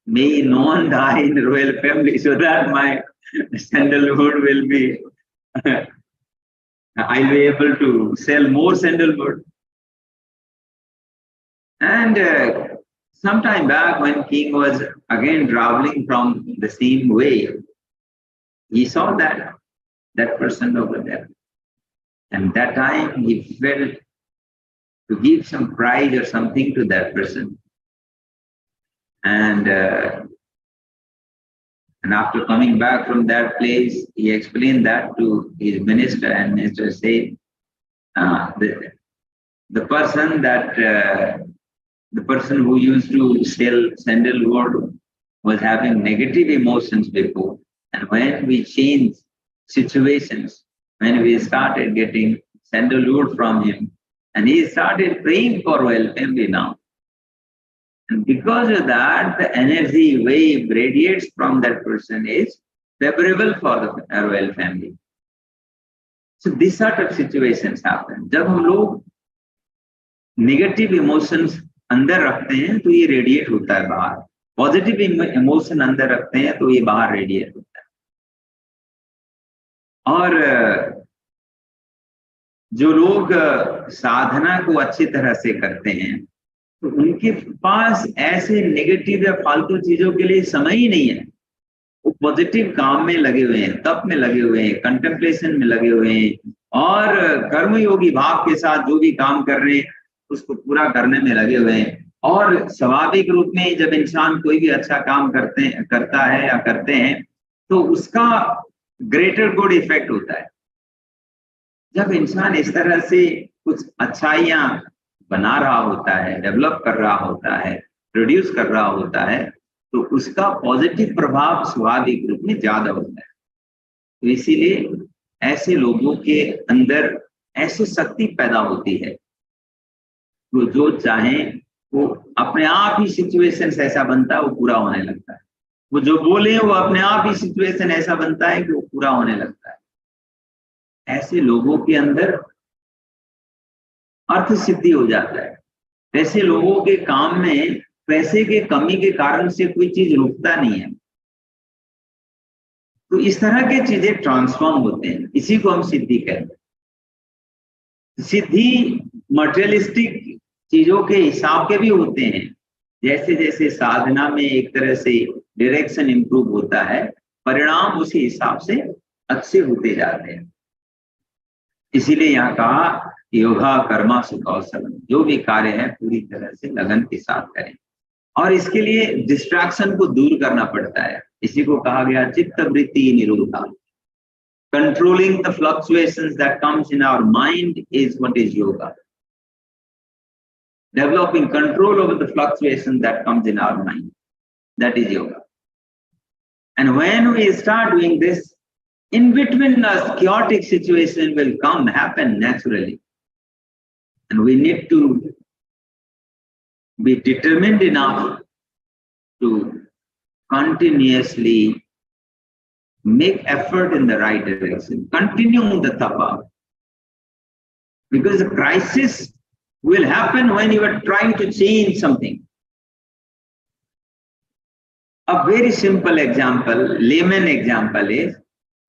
may no one die in the royal family so that my sandalwood will be, I'll be able to sell more sandalwood. And sometime back when king was again traveling from the same way, he saw that person over there. And that time he felt to give some prize or something to that person. And after coming back from that place, he explained that to his minister, and minister said, the person who used to sell sandalwood was having negative emotions before. And when we changed situations, when we started getting sandalwood from him, and he started praying for royal family now. And because of that, the energy wave radiates from that person is favorable for the royal family. So this sort of situations happen. जब हम लोग negative emotions अंदर रखते हैं तो ये radiate होता है बाहर. पॉजिटिव इमोशन अंदर रखते हैं तो ये बाहर रेडिएट होता है. और जो लोग साधना को अच्छी तरह से करते हैं तो उनके पास ऐसे नेगेटिव या फालतू चीजों के लिए समय ही नहीं है. वो पॉजिटिव काम में लगे हुए हैं, तप में लगे हुए हैं, कंटेम्पलेशन में लगे हुए हैं, और कर्मयोगी भाव के साथ जो भी काम कर रहे हैं उसको पूरा करने में लगे हुए हैं. और स्वाभाविक रूप में जब इंसान कोई भी अच्छा काम करता है या करते हैं तो उसका ग्रेटर गुड इफेक्ट होता है. जब इंसान इस तरह से कुछ अच्छाइयां बना रहा होता है, डेवलप कर रहा होता है, प्रोड्यूस कर रहा होता है, तो उसका पॉजिटिव प्रभाव स्वाभाविक रूप में ज्यादा होता है. तो इसीलिए ऐसे लोगों के अंदर ऐसी शक्ति पैदा होती है तो जो चाहे वो अपने आप ही सिचुएशन ऐसा बनता है, वो पूरा होने लगता है. वो जो बोले वो अपने आप ही सिचुएशन ऐसा बनता है कि वो पूरा होने लगता है। ऐसे लोगों के अंदर अर्थ सिद्धि हो जाता है। ऐसे लोगों के काम में पैसे के कमी के कारण से कोई चीज रुकता नहीं है। तो इस तरह के चीजें ट्रांसफॉर्म होते हैं, इसी को हम सिद्धि कहते हैं। सिद्धि मटेरियलिस्टिक चीजों के हिसाब के भी होते हैं। जैसे जैसे साधना में एक तरह से डायरेक्शन इंप्रूव होता है, परिणाम उसी हिसाब से अच्छे होते जाते हैं। इसीलिए यहाँ कहा योगा कर्मा सुकौशलम, जो भी कार्य है पूरी तरह से लगन के साथ करें, और इसके लिए डिस्ट्रैक्शन को दूर करना पड़ता है। इसी को कहा गया चित्त वृत्ति निरोधा। Controlling the fluctuations that comes in our mind is what is yoga. Developing control over the fluctuation that comes in our mind, that is yoga. And when we start doing this, in between us chaotic situation will happen naturally, and we need to be determined enough to continuously make effort in the right direction, continuing the tapa, because the crisis will happen when you are trying to change something. A very simple example, layman example is,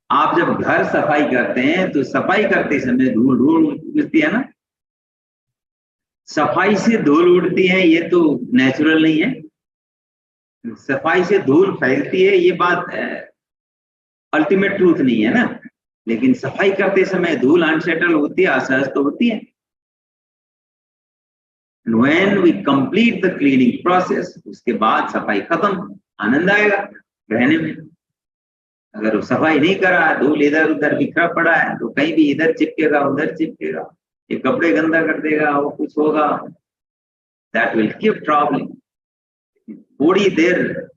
आप जब घर सफाई करते हैं तो सफाई करते समय धूल उड़ती है ना। सफाई से धूल उड़ती है ये तो नेचुरल नहीं है। सफाई से धूल फैलती है ये बात अल्टीमेट ट्रूथ नहीं है ना। लेकिन सफाई करते समय धूल अनसेटल होती है, असहज तो होती है। And when we complete the cleaning process, उसके बाद सफाई खत्म, आनंद आएगा रहने में। अगर वो सफाई नहीं करा है, धूल इधर उधर बिखरा पड़ा है, तो कहीं भी इधर चिपकेगा उधर चिपकेगा, ये कपड़े गंदा कर देगा, वो कुछ होगा, that will keep traveling। थोड़ी देर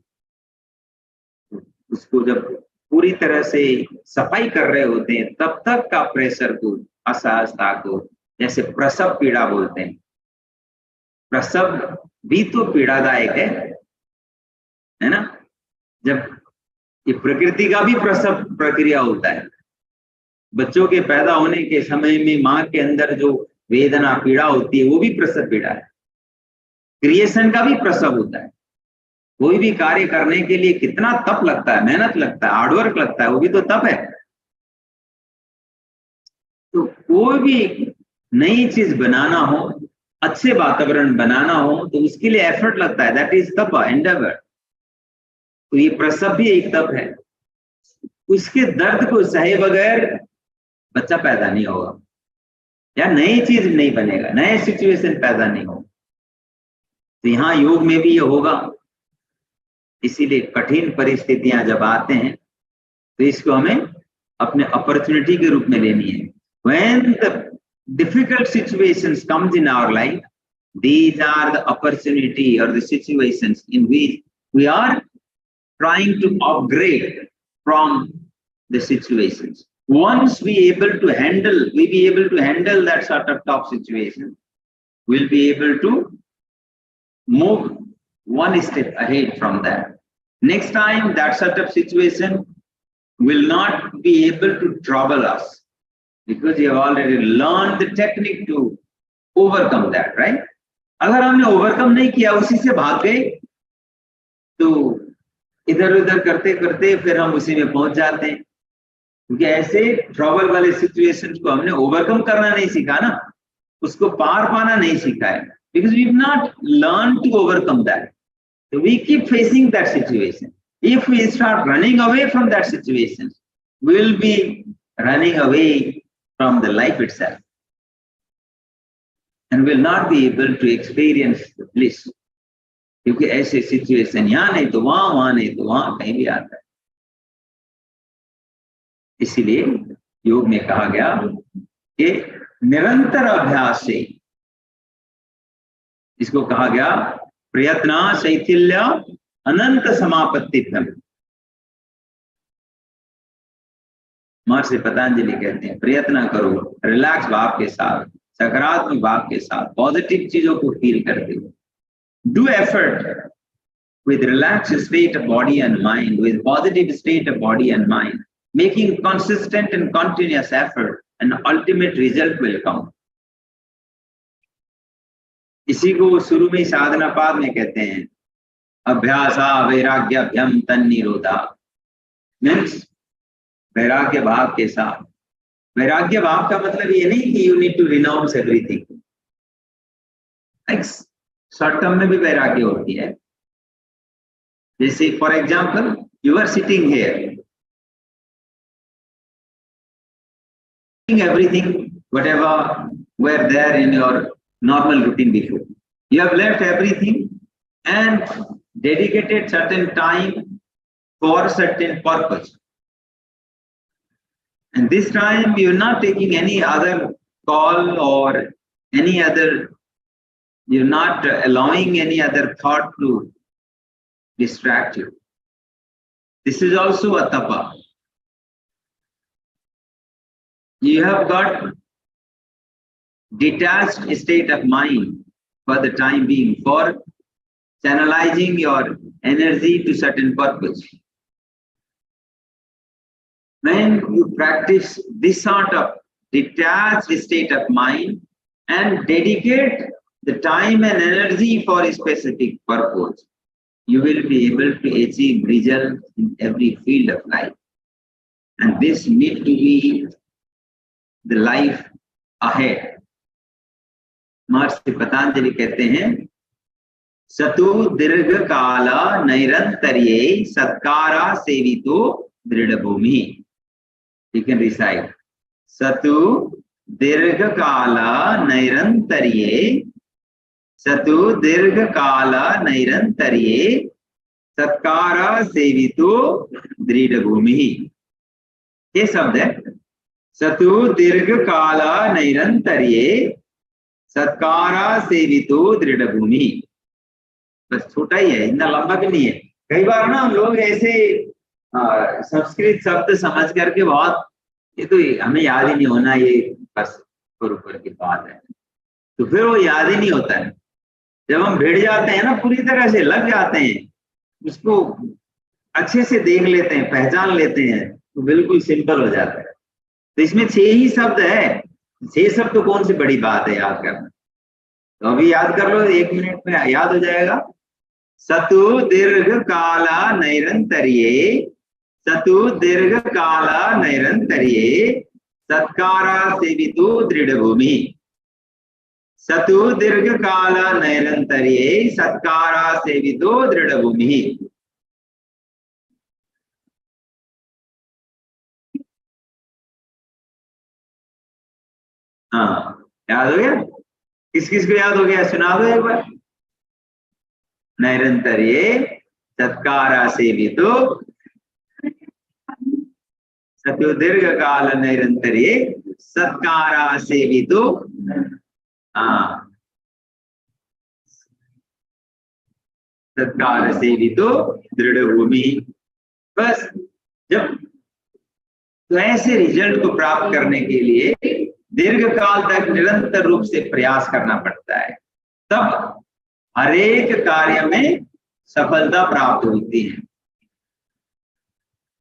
उसको जब पूरी तरह से सफाई कर रहे होते हैं तब तक का प्रेशर को, असहजता को, जैसे प्रसव पीड़ा बोलते हैं। प्रसव भी तो पीड़ादायक है ना। जब ये प्रकृति का भी प्रसव प्रक्रिया होता है। बच्चों के पैदा होने के समय में मां के अंदर जो वेदना पीड़ा होती है वो भी प्रसव पीड़ा है। क्रिएशन का भी प्रसव होता है। कोई भी कार्य करने के लिए कितना तप लगता है, मेहनत लगता है, हार्डवर्क लगता है, वो भी तो तप है। तो कोई भी नई चीज बनाना हो, अच्छे वातावरण बनाना हो, तो उसके लिए एफर्ट लगता है, दैट इज तप, एंडेवर। तो ये प्रसव भी एक तप है। उसके दर्द को सहे बगैर बच्चा पैदा नहीं होगा, या नई चीज नहीं बनेगा, नए सिचुएशन पैदा नहीं होगा। तो यहाँ योग में भी ये होगा। इसीलिए कठिन परिस्थितियां जब आते हैं तो इसको हमें अपने अपॉर्चुनिटी के रूप में लेनी है। When the difficult situations comes in our life, these are the opportunity or the situations in which we are trying to upgrade from the situations. Once we be able to handle that sort of tough situation, we'll be able to move one step ahead from that. Next time that sort of situation will not be able to trouble us, because you have already learned the technique to overcome that, right? अगर हमने overcome नहीं किया, उसी से भाग गए, तो इधर उधर करते करते फिर हम उसी में पहुंच जाते हैं। क्योंकि ऐसे ट्रबल वाले सिचुएशंस को हमने ओवरकम करना नहीं सीखा ना, उसको पार पाना नहीं सीखा है। Because we have not learned to overcome that. So we keep facing that situation. If we start running away from that situation, we will be running away from the life itself, and will not be able to experience the bliss. क्योंकि ऐसे situation यहाँ नहीं तो वहां, वहां नहीं तो वहां, कहीं भी आता है। इसीलिए योग में कहा गया कि निरंतर अभ्यास से, इसको कहा गया प्रयत्न शैथिल्य अनंत समापत्तिभ्यम। महर्षि पतंजलि कहते हैं प्रयत्न करो रिलैक्स भाव के साथ, सकारात्मक भाव के साथ, पॉजिटिव चीजों को फील करते हुए। Do effort with relaxed state of body and mind, with positive state of body and mind, making consistent and continuous effort, an ultimate result will come. इसी को शुरू में साधना पाद में कहते हैं अभ्यासा वैराग्यभ्यम तन्निरोधा, मीन्स वैराग्य भाव के साथ। वैराग्य भाव का मतलब ये नहीं कि you need to renounce everything, short term में भी वैराग्य होती है। जैसे for example you are sitting here, everything whatever were there in your normal routine before, you have left everything and dedicated certain time for certain purpose, and this time you are not taking any other call or any other, you're not allowing any other thought to distract you. This is also a tapa. You have got detached state of mind for the time being, for channelizing your energy to certain purpose. When you practice this sort of detached state of mind and dedicate the time and energy for a specific purpose, you will be able to achieve results in every field of life. And this needs to be the life ahead. महर्षि पतंजलि कहते हैं सतु दीर्घ काला नैरंतर्ये सत्कारा सेवितो दृढ़ भूमि. You can recite सतु दीर्घ काला नैरंतर्ये, सतु दीर्घ काला नैरंतर्ये सत्कारा सेवितो दृढ़ भूमि. ये शब्द है सतु दीर्घ काला नैरंतर्ये सत्कारा सेवितो दृढ़ भूमि. बस छोटा ही है, इतना लंबा भी नहीं है. कई बार ना हम लोग ऐसे संस्कृत शब्द समझ करके बहुत, ये तो हमें याद ही नहीं होना, ये बस ऊपर की बात है, तो फिर वो याद ही नहीं होता है. जब हम भिड़ जाते हैं ना, पूरी तरह से लग जाते हैं, उसको अच्छे से देख लेते हैं, पहचान लेते हैं, तो बिल्कुल सिंपल हो जाता है. तो इसमें 6 ही शब्द है. 6 शब्द तो कौन सी बड़ी बात है याद करना. तो अभी याद कर लो, 1 मिनट में याद हो जाएगा. सतु दीर्घ काला नैरंतर्ये, सतु दीर्घ काला नैरंतर्ये सत्कारा सेवितो दृढ़ भूमि. सतु दीर्घ काला नैरंतर्ये सत्कारा सेवितो दृढ़ भूमि. हाँ, याद हो गया? किस किस को याद हो गया? सुना दो एक बार. नैरंतर्ये सत्कारा सेवितो, सतु दीर्घ काल नैरंतर्ये सत्कारा सेवितो. हाँ, सत्कार सेवितो दृढ़ भूमि. बस जब तो ऐसे रिजल्ट को प्राप्त करने के लिए दीर्घ काल तक निरंतर रूप से प्रयास करना पड़ता है, तब हर एक कार्य में सफलता प्राप्त होती है.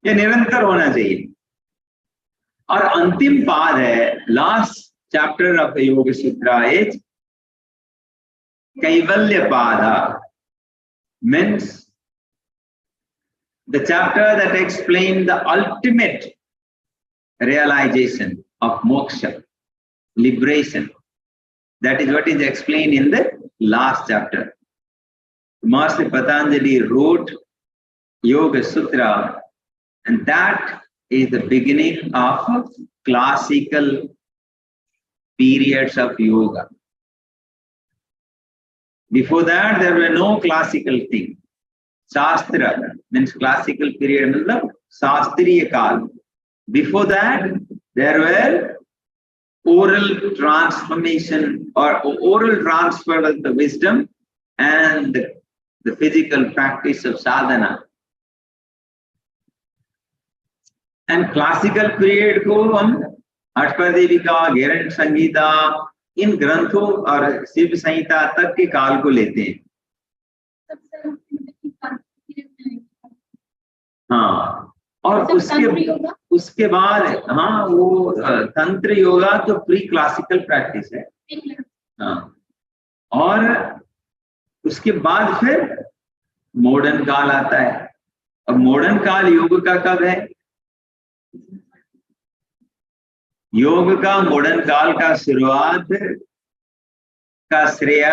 ये निरंतर होना चाहिए. और अंतिम पाद है, लास्ट चैप्टर ऑफ योग सूत्र इज कैवल्य पादा, means the chapter that explain the ultimate realization of moksha, liberation. That is what is explained in the last chapter. Master Patanjali wrote Yoga Sutra, and that is the beginning of classical periods of yoga. Before that, there were no classical thing. Shastra means classical period, means Shastriya Kal. Before that, there were oral transformation or oral transfer of the wisdom and the physical practice of sadhana. And classical period को हम अष्टपदेविका, घेरन संगीता, इन ग्रंथों और शिव संहिता तक के काल को लेते हैं. उसके बाद हाँ वो तंत्र योगा तो प्री क्लासिकल प्रैक्टिस है हाँ, और उसके बाद फिर मॉडर्न काल आता है। अब मॉडर्न काल योग का कब है? योग का मॉडर्न काल का शुरुआत का श्रेय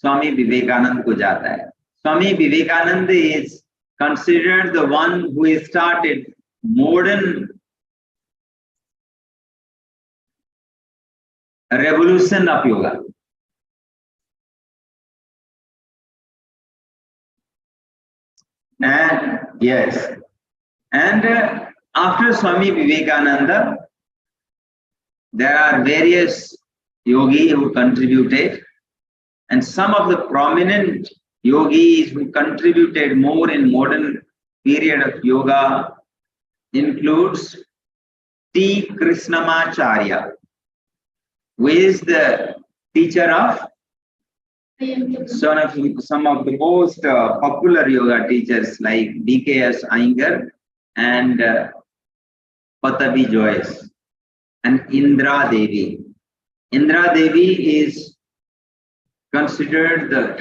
स्वामी विवेकानंद को जाता है। Swami Vivekananda is considered the one who started modern revolution of yoga. And yes, and after Swami Vivekananda, there are various yogis who contributed, and some of the prominent yogis who contributed more in modern period of yoga includes T. Krishnamacharya, who is the teacher of some of the most popular yoga teachers like D.K.S. Iyengar and Patabi Joyce and Indra Devi. Indra Devi is considered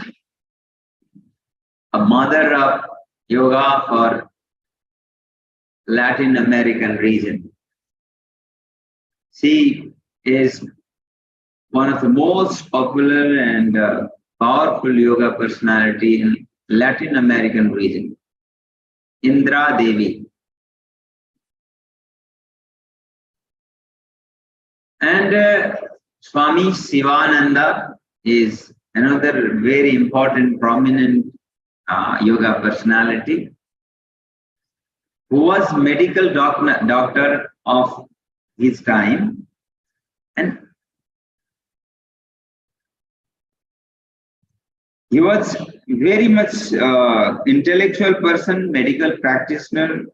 a mother of yoga for Latin American region. She is one of the most popular and powerful yoga personality in Latin American region. Indra Devi. And Swami Sivananda is another very important, prominent yoga personality who was medical doctor of his time, and he was very much intellectual person, medical practitioner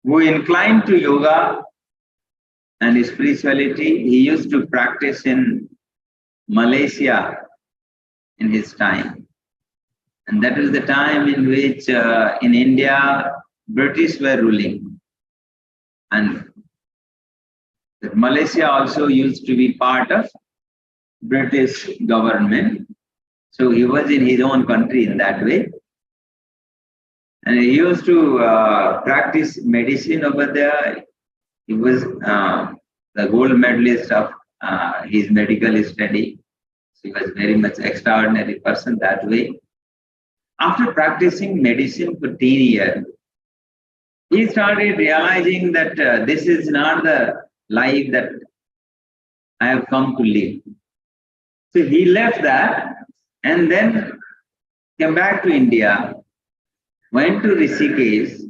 who inclined to yoga and spirituality. He used to practice in Malaysia in his time. And that is the time in which in India, British were ruling. And Malaysia also used to be part of British government. So he was in his own country in that way. And he used to practice medicine over there. He was the gold medalist of his medical study. He was very much extraordinary person that way. After practicing medicine for 10 years, he started realizing that this is not the life that I have come to live. So he left that and then came back to India, went to Rishikesh,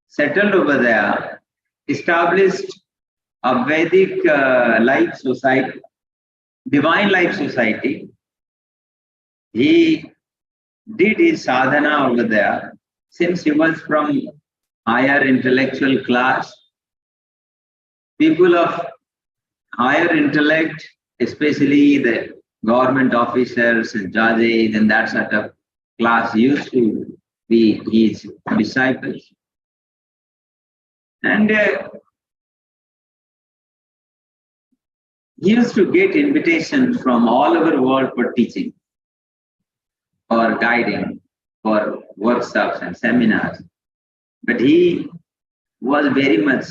settled over there, established a Vedic life society, divine life society. He did his sadhana over there. Since he was from higher intellectual class, people of higher intellect, especially the government officers and judges and that sort of class, used to be his disciples. And he used to get invitations from all over the world for teaching, for guiding, for workshops and seminars. But he was very much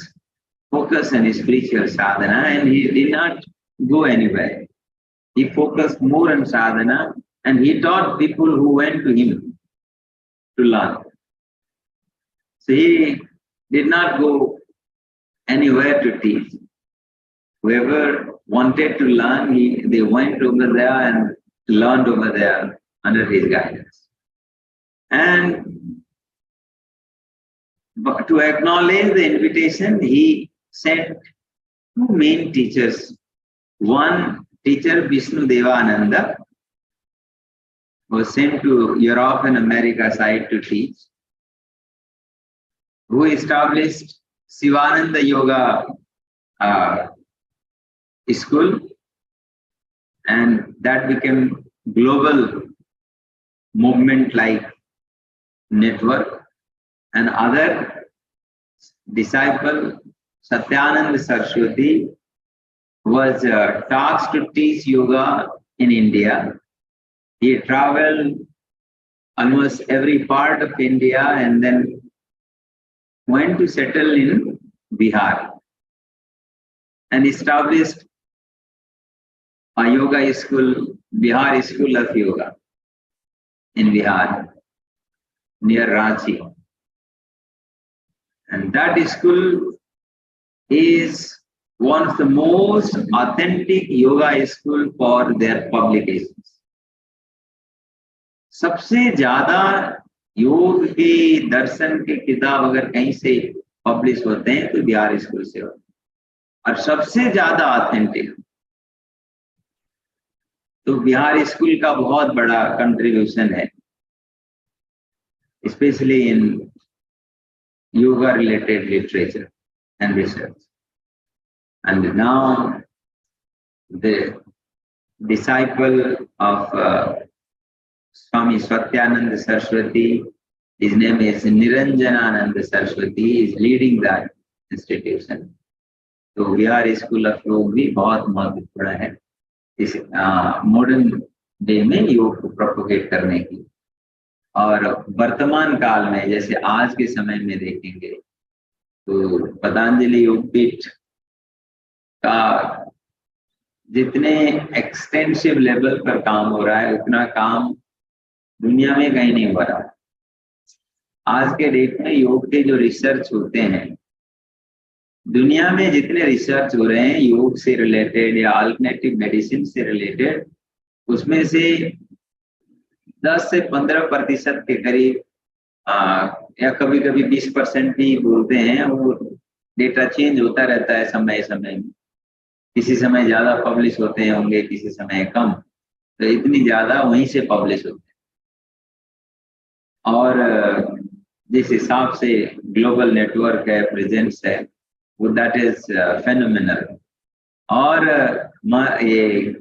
focused on his spiritual sadhana, and he did not go anywhere. He focused more on sadhana, and he taught people who went to him to learn. So he did not go anywhere to teach. Whoever wanted to learn, they went over there and learned over there under his guidance. And to acknowledge the invitation, he sent two main teachers. One teacher, Vishnu Devananda, was sent to Europe and America side to teach, who established Sivananda Yoga school, and that became global movement like network. and other disciple, Satyananda Saraswati, was tasked to teach yoga in India. He traveled almost every part of India and then went to settle in Bihar and established a yoga school, Bihar School of Yoga in Bihar, near Ranchi. And that school is one of the most authentic yoga school for their publications. सबसे ज्यादा योग के दर्शन के किताब अगर कहीं से publish होते हैं तो बिहार स्कूल से होते हैं और सबसे ज्यादा ऑथेंटिक तो बिहार स्कूल का बहुत बड़ा कंट्रीब्यूशन है, specially in yoga related literature and research. And now the disciple of Swami Satyananda Saraswati, his name is Niranjanananda Saraswati, is leading that institution. तो बिहार स्कूल ऑफ योग भी बहुत महत्वपूर्ण है इस मॉडर्न डे में योग को प्रोपोगेट करने की। और वर्तमान काल में जैसे आज के समय में देखेंगे तो पतंजलि योगपीठ का जितने एक्सटेंसिव लेवल पर काम हो रहा है उतना काम दुनिया में कहीं नहीं हो रहा। आज के डेट में योग के जो रिसर्च होते हैं, दुनिया में जितने रिसर्च हो रहे हैं योग से रिलेटेड या अल्टरनेटिव मेडिसिन से रिलेटेड, उसमें से 10 से 15% के करीब या कभी कभी 20% भी बोलते हैं। वो डेटा चेंज होता रहता है समय समय में, किसी समय ज्यादा पब्लिश होते हैं होंगे, किसी समय कम, तो इतनी ज्यादा वहीं से पब्लिश होते हैं। और जिस हिसाब से ग्लोबल नेटवर्क है, प्रेजेंस है, वो दैट इज फेनोमेनल। और ये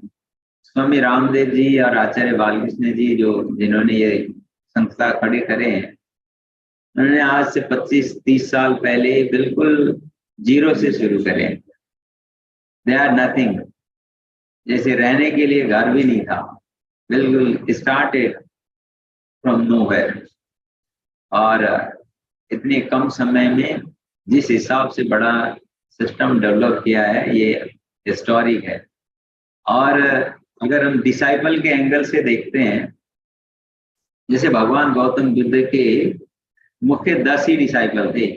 स्वामी रामदेव जी और आचार्य बालकृष्ण जी जिन्होंने ये संस्था खड़ी करे हैं, उन्होंने आज से 25-30 साल पहले बिल्कुल जीरो से शुरू करे। दे आर नथिंग, जैसे रहने के लिए घर भी नहीं था, बिल्कुल स्टार्टेड फ्रॉम नोवेयर। और इतने कम समय में जिस हिसाब से बड़ा सिस्टम डेवलप किया है, ये हिस्टोरिक है। और अगर हम डिसाइपल के एंगल से देखते हैं, जैसे भगवान गौतम बुद्ध के मुख्य 10 ही डिसाइपल थे,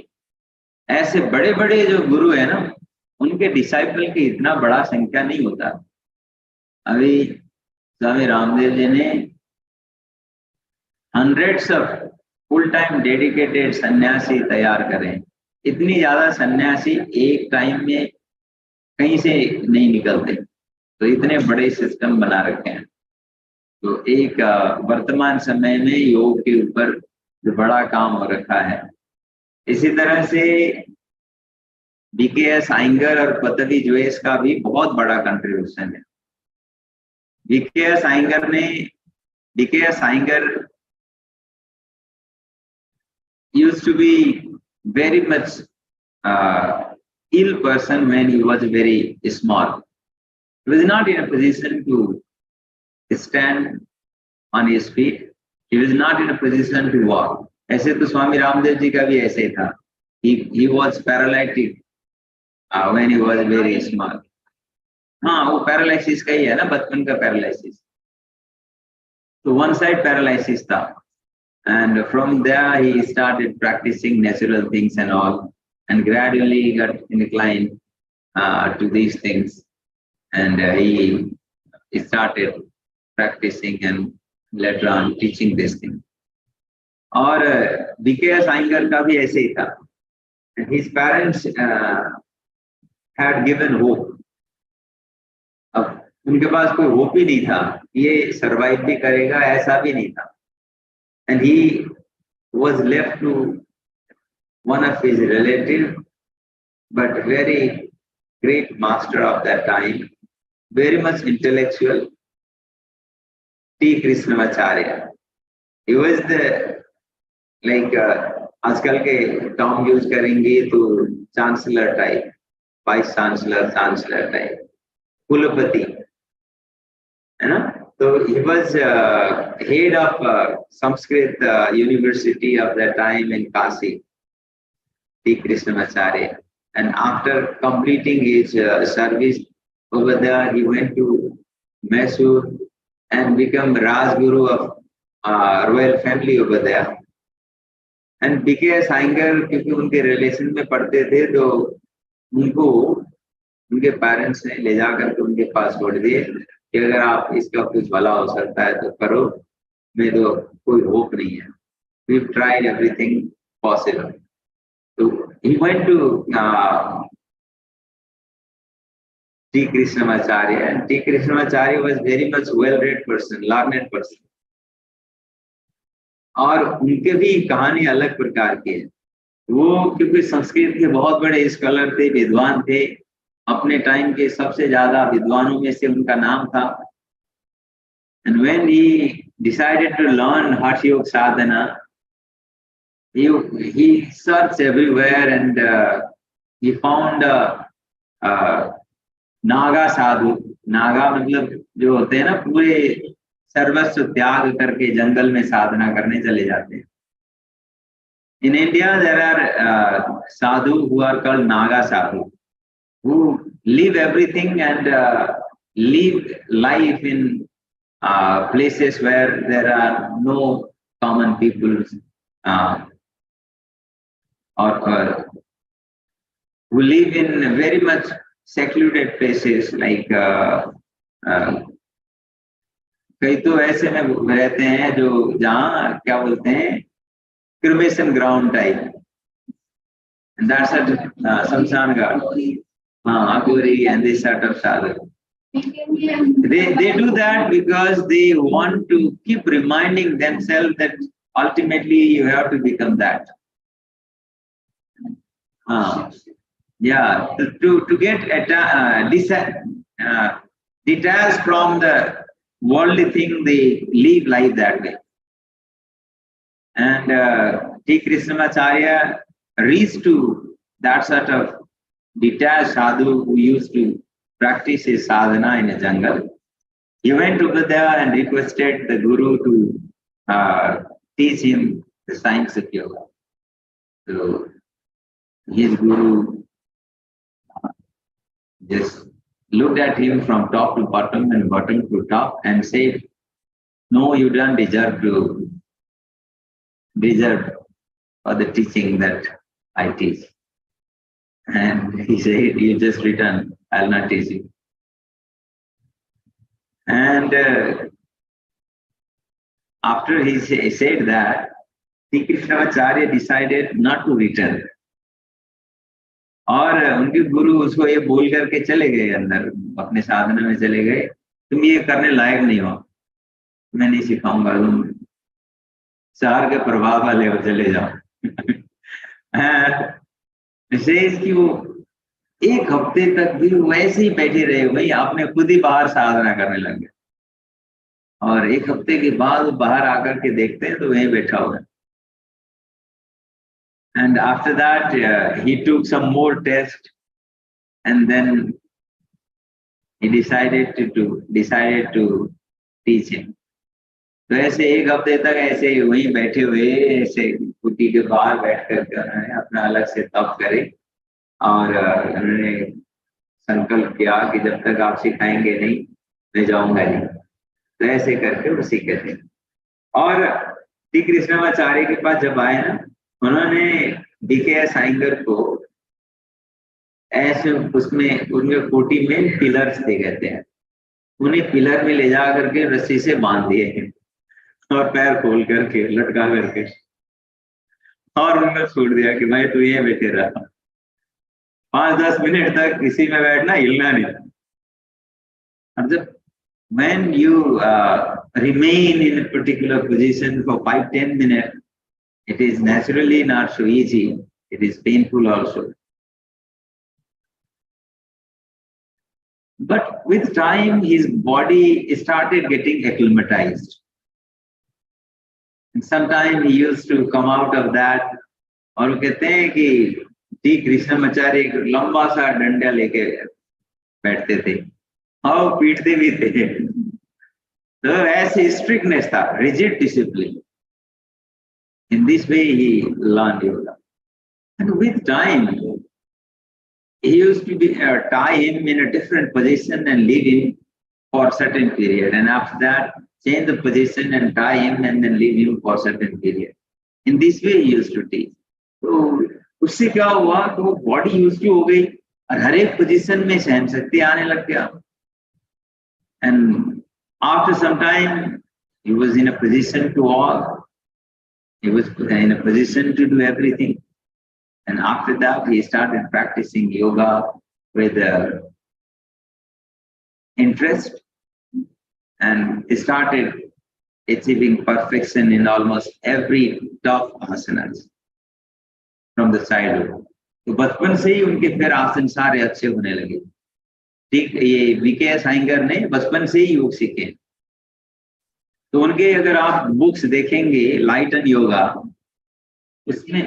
ऐसे बड़े बड़े जो गुरु है ना, उनके डिसाइपल की इतना बड़ा संख्या नहीं होता। अभी स्वामी रामदेव जी ने hundreds of full time dedicated सन्यासी तैयार करें। इतनी ज्यादा सन्यासी एक टाइम में कहीं से नहीं निकलते, तो इतने बड़े सिस्टम बना रखे हैं। तो एक वर्तमान समय में योग के ऊपर जो बड़ा काम हो रखा है। इसी तरह से बीकेएस आइंगर और पतंजलि जोएस का भी बहुत बड़ा कंट्रीब्यूशन है। BKS Iyengar used to be very much ill person when he was very small. He was not in a position to stand on his feet. He was not in a position to walk. ऐसे तो स्वामी रामदेव जी का भी ऐसे था। He was paralytic when he was very small. हाँ, वो paralysis का ही है ना, बचपन का पैरालिसिस। तो वन साइड पैरालिसिस था। And from there he started practicing natural things and all, and gradually he got inclined to these things, and he started practicing and later on teaching this thing. और BKS Iyengar का भी ऐसे ही था। His parents had given hope. अब उनके पास कोई hope ही नहीं था, ये सर्वाइव भी करेगा ऐसा भी नहीं था। And he was left to one of his relatives, but very great master of that time, very much intellectual, T. Krishnamacharya. He was the आजकल के टर्म यूज करेंगे तो chancellor type, vice chancellor, chancellor type, कुलपति, है ना? So he was head of Sanskrit university of that time in Kasi, T. Krishnamacharya. And after completing his service over there, he went to Mysore and become Rajguru of royal family over there. And BKS Iyengar, क्योंकि उनके relation में पढ़ते थे, तो उनको उनके parents ने ले जा करके उनके पास छोड़ दिए कि अगर आप इसका कुछ भला हो सकता है तो करो, मैं तो कोई होप नहीं है. We've tried everything possible. So he went to T. Krishnamacharya, and T. Krishnamacharya was very much well-read person, learned person. और उनके भी कहानी अलग प्रकार की है. वो क्योंकि संस्कृत के बहुत बड़े स्कॉलर थे, विद्वान थे, अपने टाइम के सबसे ज्यादा विद्वानों में से उनका नाम था. And when he decided to learn Hatha Yoga sadhana, he searched everywhere and he found Naga साधु. नागा मतलब जो होते हैं ना, पूरे सर्वस्व त्याग करके जंगल में साधना करने चले जाते हैं. In India, there are sadhu who are called Naga sadhu, who leave everything and live life in places where there are no common people, or who live in very much secluded places like कई तो ऐसे में रहते हैं जो जहाँ क्या बोलते हैं, cremation ground type, and that's at Samsan Ghat, Agori and this sort of sadhu. They do that because they want to keep reminding themselves that ultimately you have to become that. Yeah, to get detached from the worldly thing, they live life that way. And T. Krishnamacharya reached to that sort of detached sadhu who used to practice his sadhana in a jungle. He went over there and requested the Guru to teach him the science of yoga. So his Guru just looked at him from top to bottom and bottom to top and said, "No, you don't deserve for the teaching that I teach." And he said, "You just return, I'll not teach you." And after he said that, T. Krishnamacharya decided not to return. और उनके गुरु उसको ये बोल करके चले गए, अंदर अपने साधना में चले गए, तुम ये करने लायक नहीं हो, मैं नहीं सिखाऊंगा, तुम शहर के प्रभाव वाले हो, चले जाओ. ऐसे इसकी वो एक हफ्ते तक भी वैसे ही बैठे रहे, वही आपने खुद ही बाहर साधना करने लग गए. और एक हफ्ते के बाद वो बाहर आकर के देखते हैं तो वहीं बैठा हुआ है. And after that, he took some more tests, and then he decided to teach him. तो ऐसे एक हफ्ते तक ऐसे वहीं बैठे हुए, ऐसे कुटी के बाहर बैठ कर उन्होंने अपना अलग से तप करे और उन्होंने संकल्प किया कि जब तक आप सिखाएंगे नहीं, मैं जाऊंगा नहीं. तो ऐसे करके वो सीखे थे. और टी कृष्णमाचार्य के पास जब आए ना, उन्होंने BKS आइंगर को ऐसे उसमें उनके कोटी में पिलर्स दे कहते हैं, उन्हें पिलर में ले जा करके रस्सी से बांध दिए और पैर खोल करके लटका करके और उनको छोड़ दिया कि भाई तू ये बैठे रहा, 5-10 मिनट तक किसी में बैठना, हिलना नहीं. और जब when you remain in a particular position for 5-10 minutes, it is naturally not so easy. It is painful also. But with time, his body started getting acclimatized. And sometimes he used to come out of that और वो कहते हैं कि T Krishnacharya एक लंबा सा डंडा लेके बैठते थे और पीटते भी थे। तो ऐसे स्ट्रिक्टनेस था, rigid discipline. In this way he learned yoga. And with time, he used to be tie him in a different position and leave him for a certain period. And after that, change the position and tie him and then leave him for a certain period. In this way, he used to teach. तो उससे क्या हुआ तो वो body use to हो गई और हर एक पोजीशन में सहन शक्ति आने लग गया। And after some time, he was in a position to walk. He was in a position to do everything. And after that, he started practicing yoga with interest and he started achieving perfection in almost every tough asanas from the childhood. तो बचपन से ही उनके फिर आसन सारे अच्छे होने लगे। ठीक, ये वीके साइंगर ने बचपन से ही योग सीखे। तो उनके अगर आप बुक्स देखेंगे लाइट एंड योगा, उसमें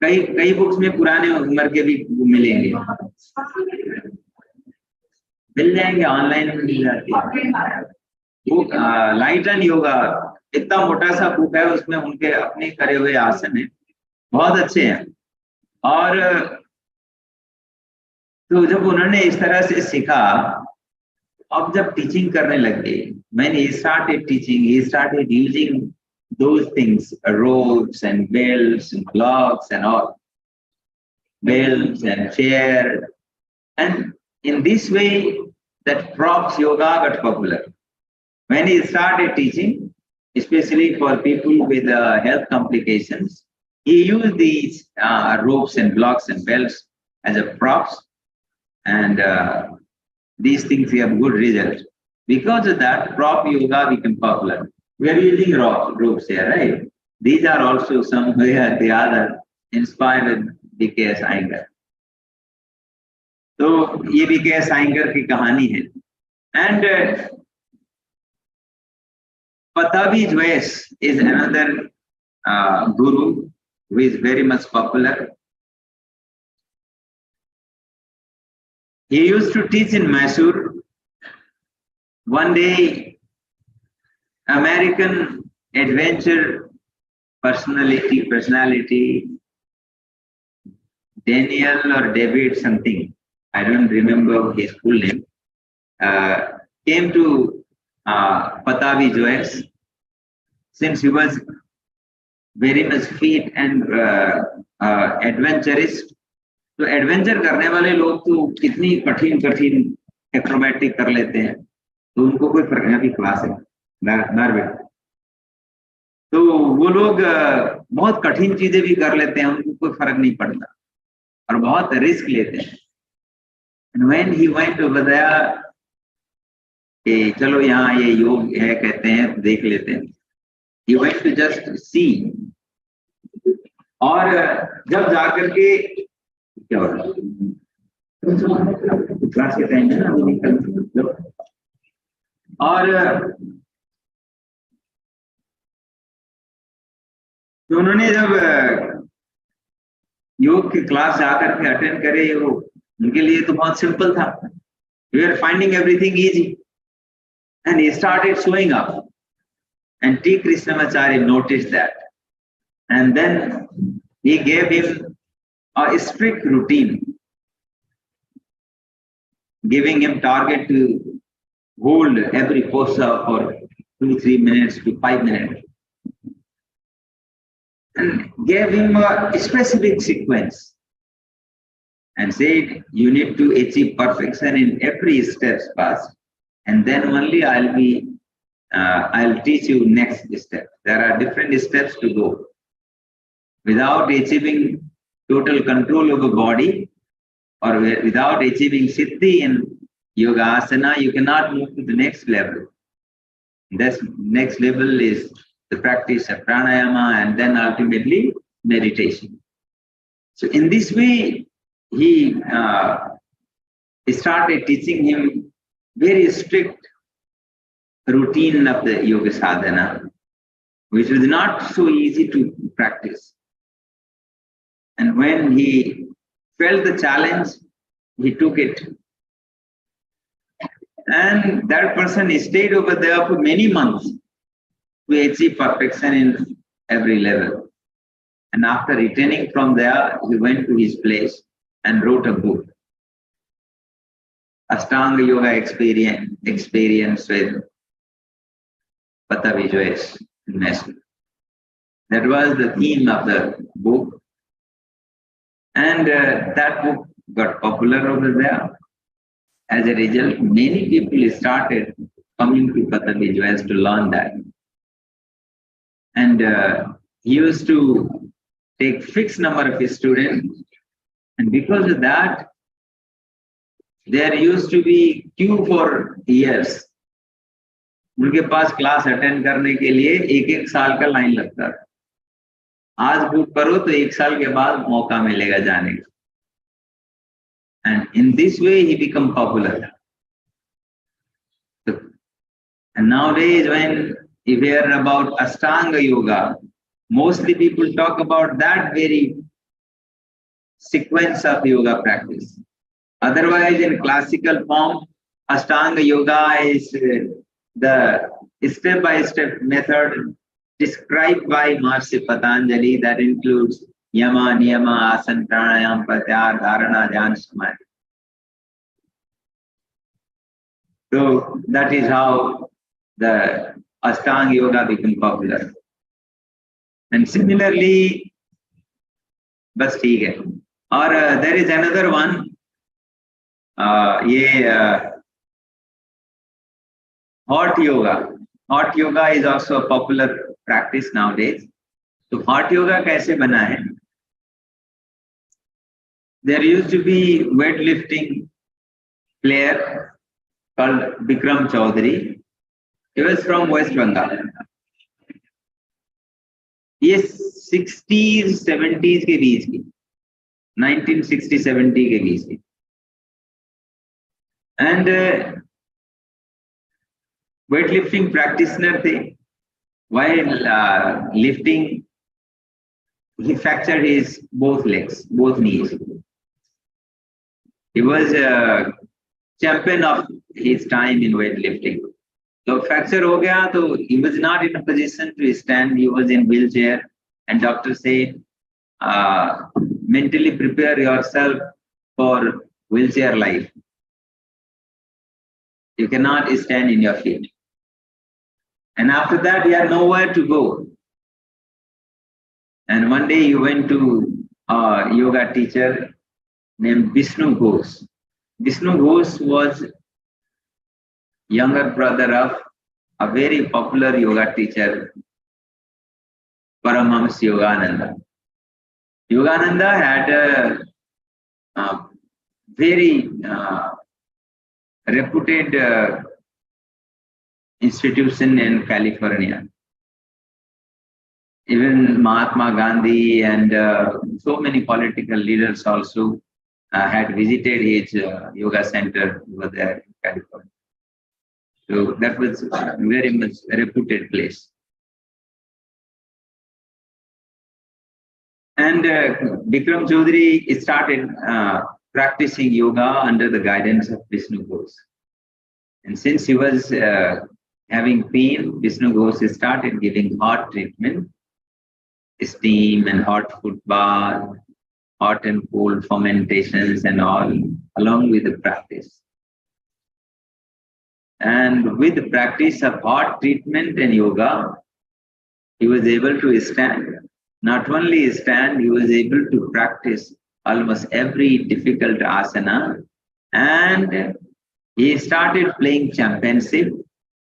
कई बुक्स में पुराने उम्र के भी मिलेंगे, मिल जाएंगे, ऑनलाइन में मिल जाती है बुक। लाइट एंड योगा इतना मोटा सा बुक है, उसमें उनके अपने करे हुए आसन है, बहुत अच्छे हैं। और तो जब उन्होंने इस तरह से सीखा, अब जब टीचिंग करने लगे, when he started teaching, he started using those things, ropes and belts and blocks and all, belts and chair, and in this way that props yoga got popular. When he started teaching, especially for people with health complications, he used these ropes and blocks and belts as a props, and these things have good results. Because of that, prop yoga became popular. We are using ropes here, right? These are also somewhere or the other inspired with B.K.S. Iyengar. So, ये B.K.S. Iyengar की कहानी है. And Patavi Joyce is another guru who is very much popular. He used to teach in Mysore. One day, American adventure personality, Daniel or David something, I don't remember his full name, came to Patavi Joyce. Since he was very much fit and adventurous, तो adventure करने वाले लोग तो कितनी कठिन acrobatic कर लेते हैं, तो उनको कोई फर्क नहीं। अभी क्लास है नॉर्वे, तो वो लोग बहुत कठिन चीजें भी कर लेते हैं, उनको कोई फर्क नहीं पड़ता और बहुत रिस्क लेते हैं। And when he went over there, कि चलो यहाँ ये योग है कहते हैं, देख लेते हैं, he went to just see। और जब जाकर के क्या हो रहा है क्लास के टाइम में ना, अभी निकल। और तो उन्होंने जब योग की क्लास जाकर के अटेंड करे, वो उनके लिए तो बहुत सिंपल था। We were finding everything easy, and he started showing up, and T. Krishnamacharya noticed that, and then he gave him a strict routine, giving him target to hold every posture for 2-3 minutes to 5 minutes, and gave him a specific sequence and said, you need to achieve perfection in every step first, and then only I'll teach you next step. There are different steps to go. Without achieving total control over body, or without achieving siddhi in yoga asana, you cannot move to the next level. This next level is the practice of pranayama and then ultimately meditation. So in this way, he started teaching him very strict routine of the yoga sadhana. which was not so easy to practice. And when he felt the challenge, he took it. And that person stayed over there for many months to achieve perfection in every level. And after returning from there, he went to his place and wrote a book, Ashtanga Yoga Experience with Patavijay's Master. That was the theme of the book. And that book got popular over there. As a result, many people started coming to Patavijay's to learn that. And he used to take fixed number of students. And because of that, there used to be queue for years. उनके पास class attend करने के लिए एक साल का line लगता है. आज बुक करो तो एक साल के बाद मौका मिलेगा जाने का. And in this way he become popular. And nowadays when you hear about Ashtanga Yoga, mostly people talk about that very sequence of yoga practice. Otherwise, in classical form, Ashtanga Yoga is the step-by-step method described by Maharishi Patanjali that includes Yama, Niyama, Asana, Pranayama, Pratyahara, Dharana, Dhyana, Samadhi. So that is how the Ashtanga Yoga became popular. And similarly, बस ठीक है. और there is another one. Hot yoga. Hot yoga is also a popular practice nowadays. So hot yoga कैसे बना है? There used to be weightlifting player called Bikram Chaudhary. He was from West Bengal. Yes, 60s, 70s के बीच की, 1960-70 के बीच की. And weightlifting practitioner थे. While lifting, he fractured his both legs, both knees. He was a champion of his time in weightlifting. So fracture ho gaya, so he was not in a position to stand. He was in wheelchair, and doctor said, mentally prepare yourself for wheelchair life. You cannot stand in your feet. And after that, he had nowhere to go. And one day he went to a yoga teacher named Vishnu Ghosh. Vishnu Ghosh was younger brother of a very popular yoga teacher, Paramahamsa Yogananda. Yogananda had a very reputed institution in California. Even Mahatma Gandhi and so many political leaders also had visited his yoga center over there in California. So that was a very much reputed place. And Bikram Chaudhary started practicing yoga under the guidance of Vishnu Ghosh. And since he was having pain, Vishnu Ghosh started giving hot treatment, steam and hot foot bath, hot and cold fermentations and all, along with the practice. And with the practice of hot treatment and yoga, he was able to stand. Not only stand, he was able to practice almost every difficult asana. And he started playing championship,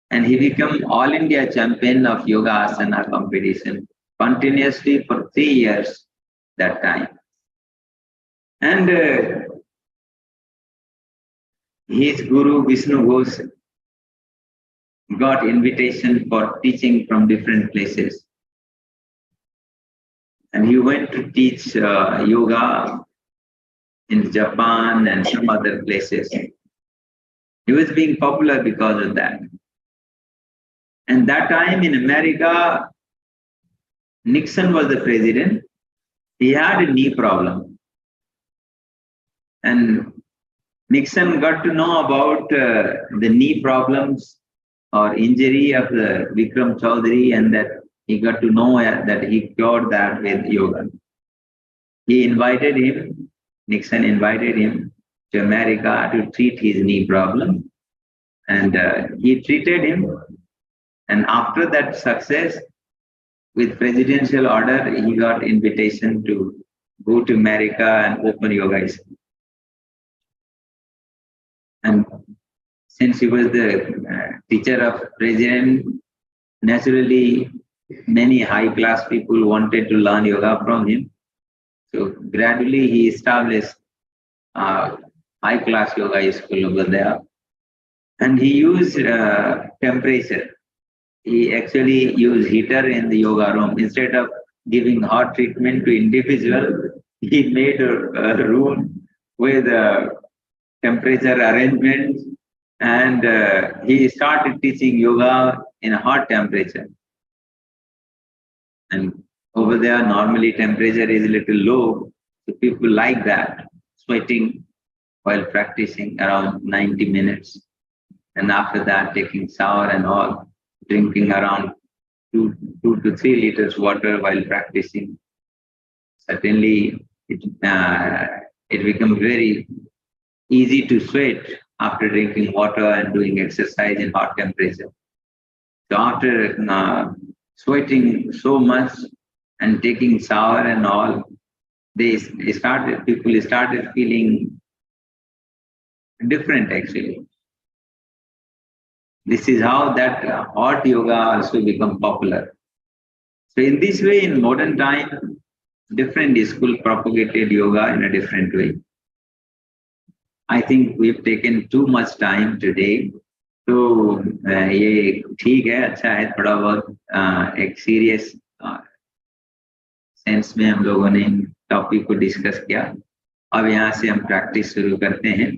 and he became All India champion of yoga asana competition continuously for 3 years that time. And his guru Vishnu Ghosh got invitation for teaching from different places. And he went to teach yoga in Japan and some other places. He was being popular because of that. And that time in America, Nixon was the president. He had a knee problem. And Nixon got to know about the knee problems or injury of the Vikram Chaudhary, and that he got to know that he cured that with yoga. He invited him, Nixon invited him to America to treat his knee problem. And he treated him. And after that success, with presidential order, he got invitation to go to America and open Yoga Institute. And since he was the teacher of president, naturally many high-class people wanted to learn yoga from him. So gradually he established high-class yoga school over there. And he used temperature. He actually used heater in the yoga room. Instead of giving hot treatment to individual, he made a room with temperature arrangements, and he started teaching yoga in a hot temperature. And over there, normally temperature is a little low, so people like that, sweating while practicing around 90 minutes. And after that, taking shower and all, drinking around 2 to 3 liters water while practicing. Certainly, it becomes very easy to sweat after drinking water and doing exercise in hot temperature. So after sweating so much and taking shower and all, people started feeling different actually. This is how that hot yoga also become popular. So in this way, in modern time, different schools propagated yoga in a different way. I think we've taken too much time today. तो ये ठीक है, अच्छा है, थोड़ा बहुत एक serious sense में हम लोगों ने टॉपिक को डिस्कस किया. अब यहाँ से हम प्रैक्टिस शुरू करते हैं.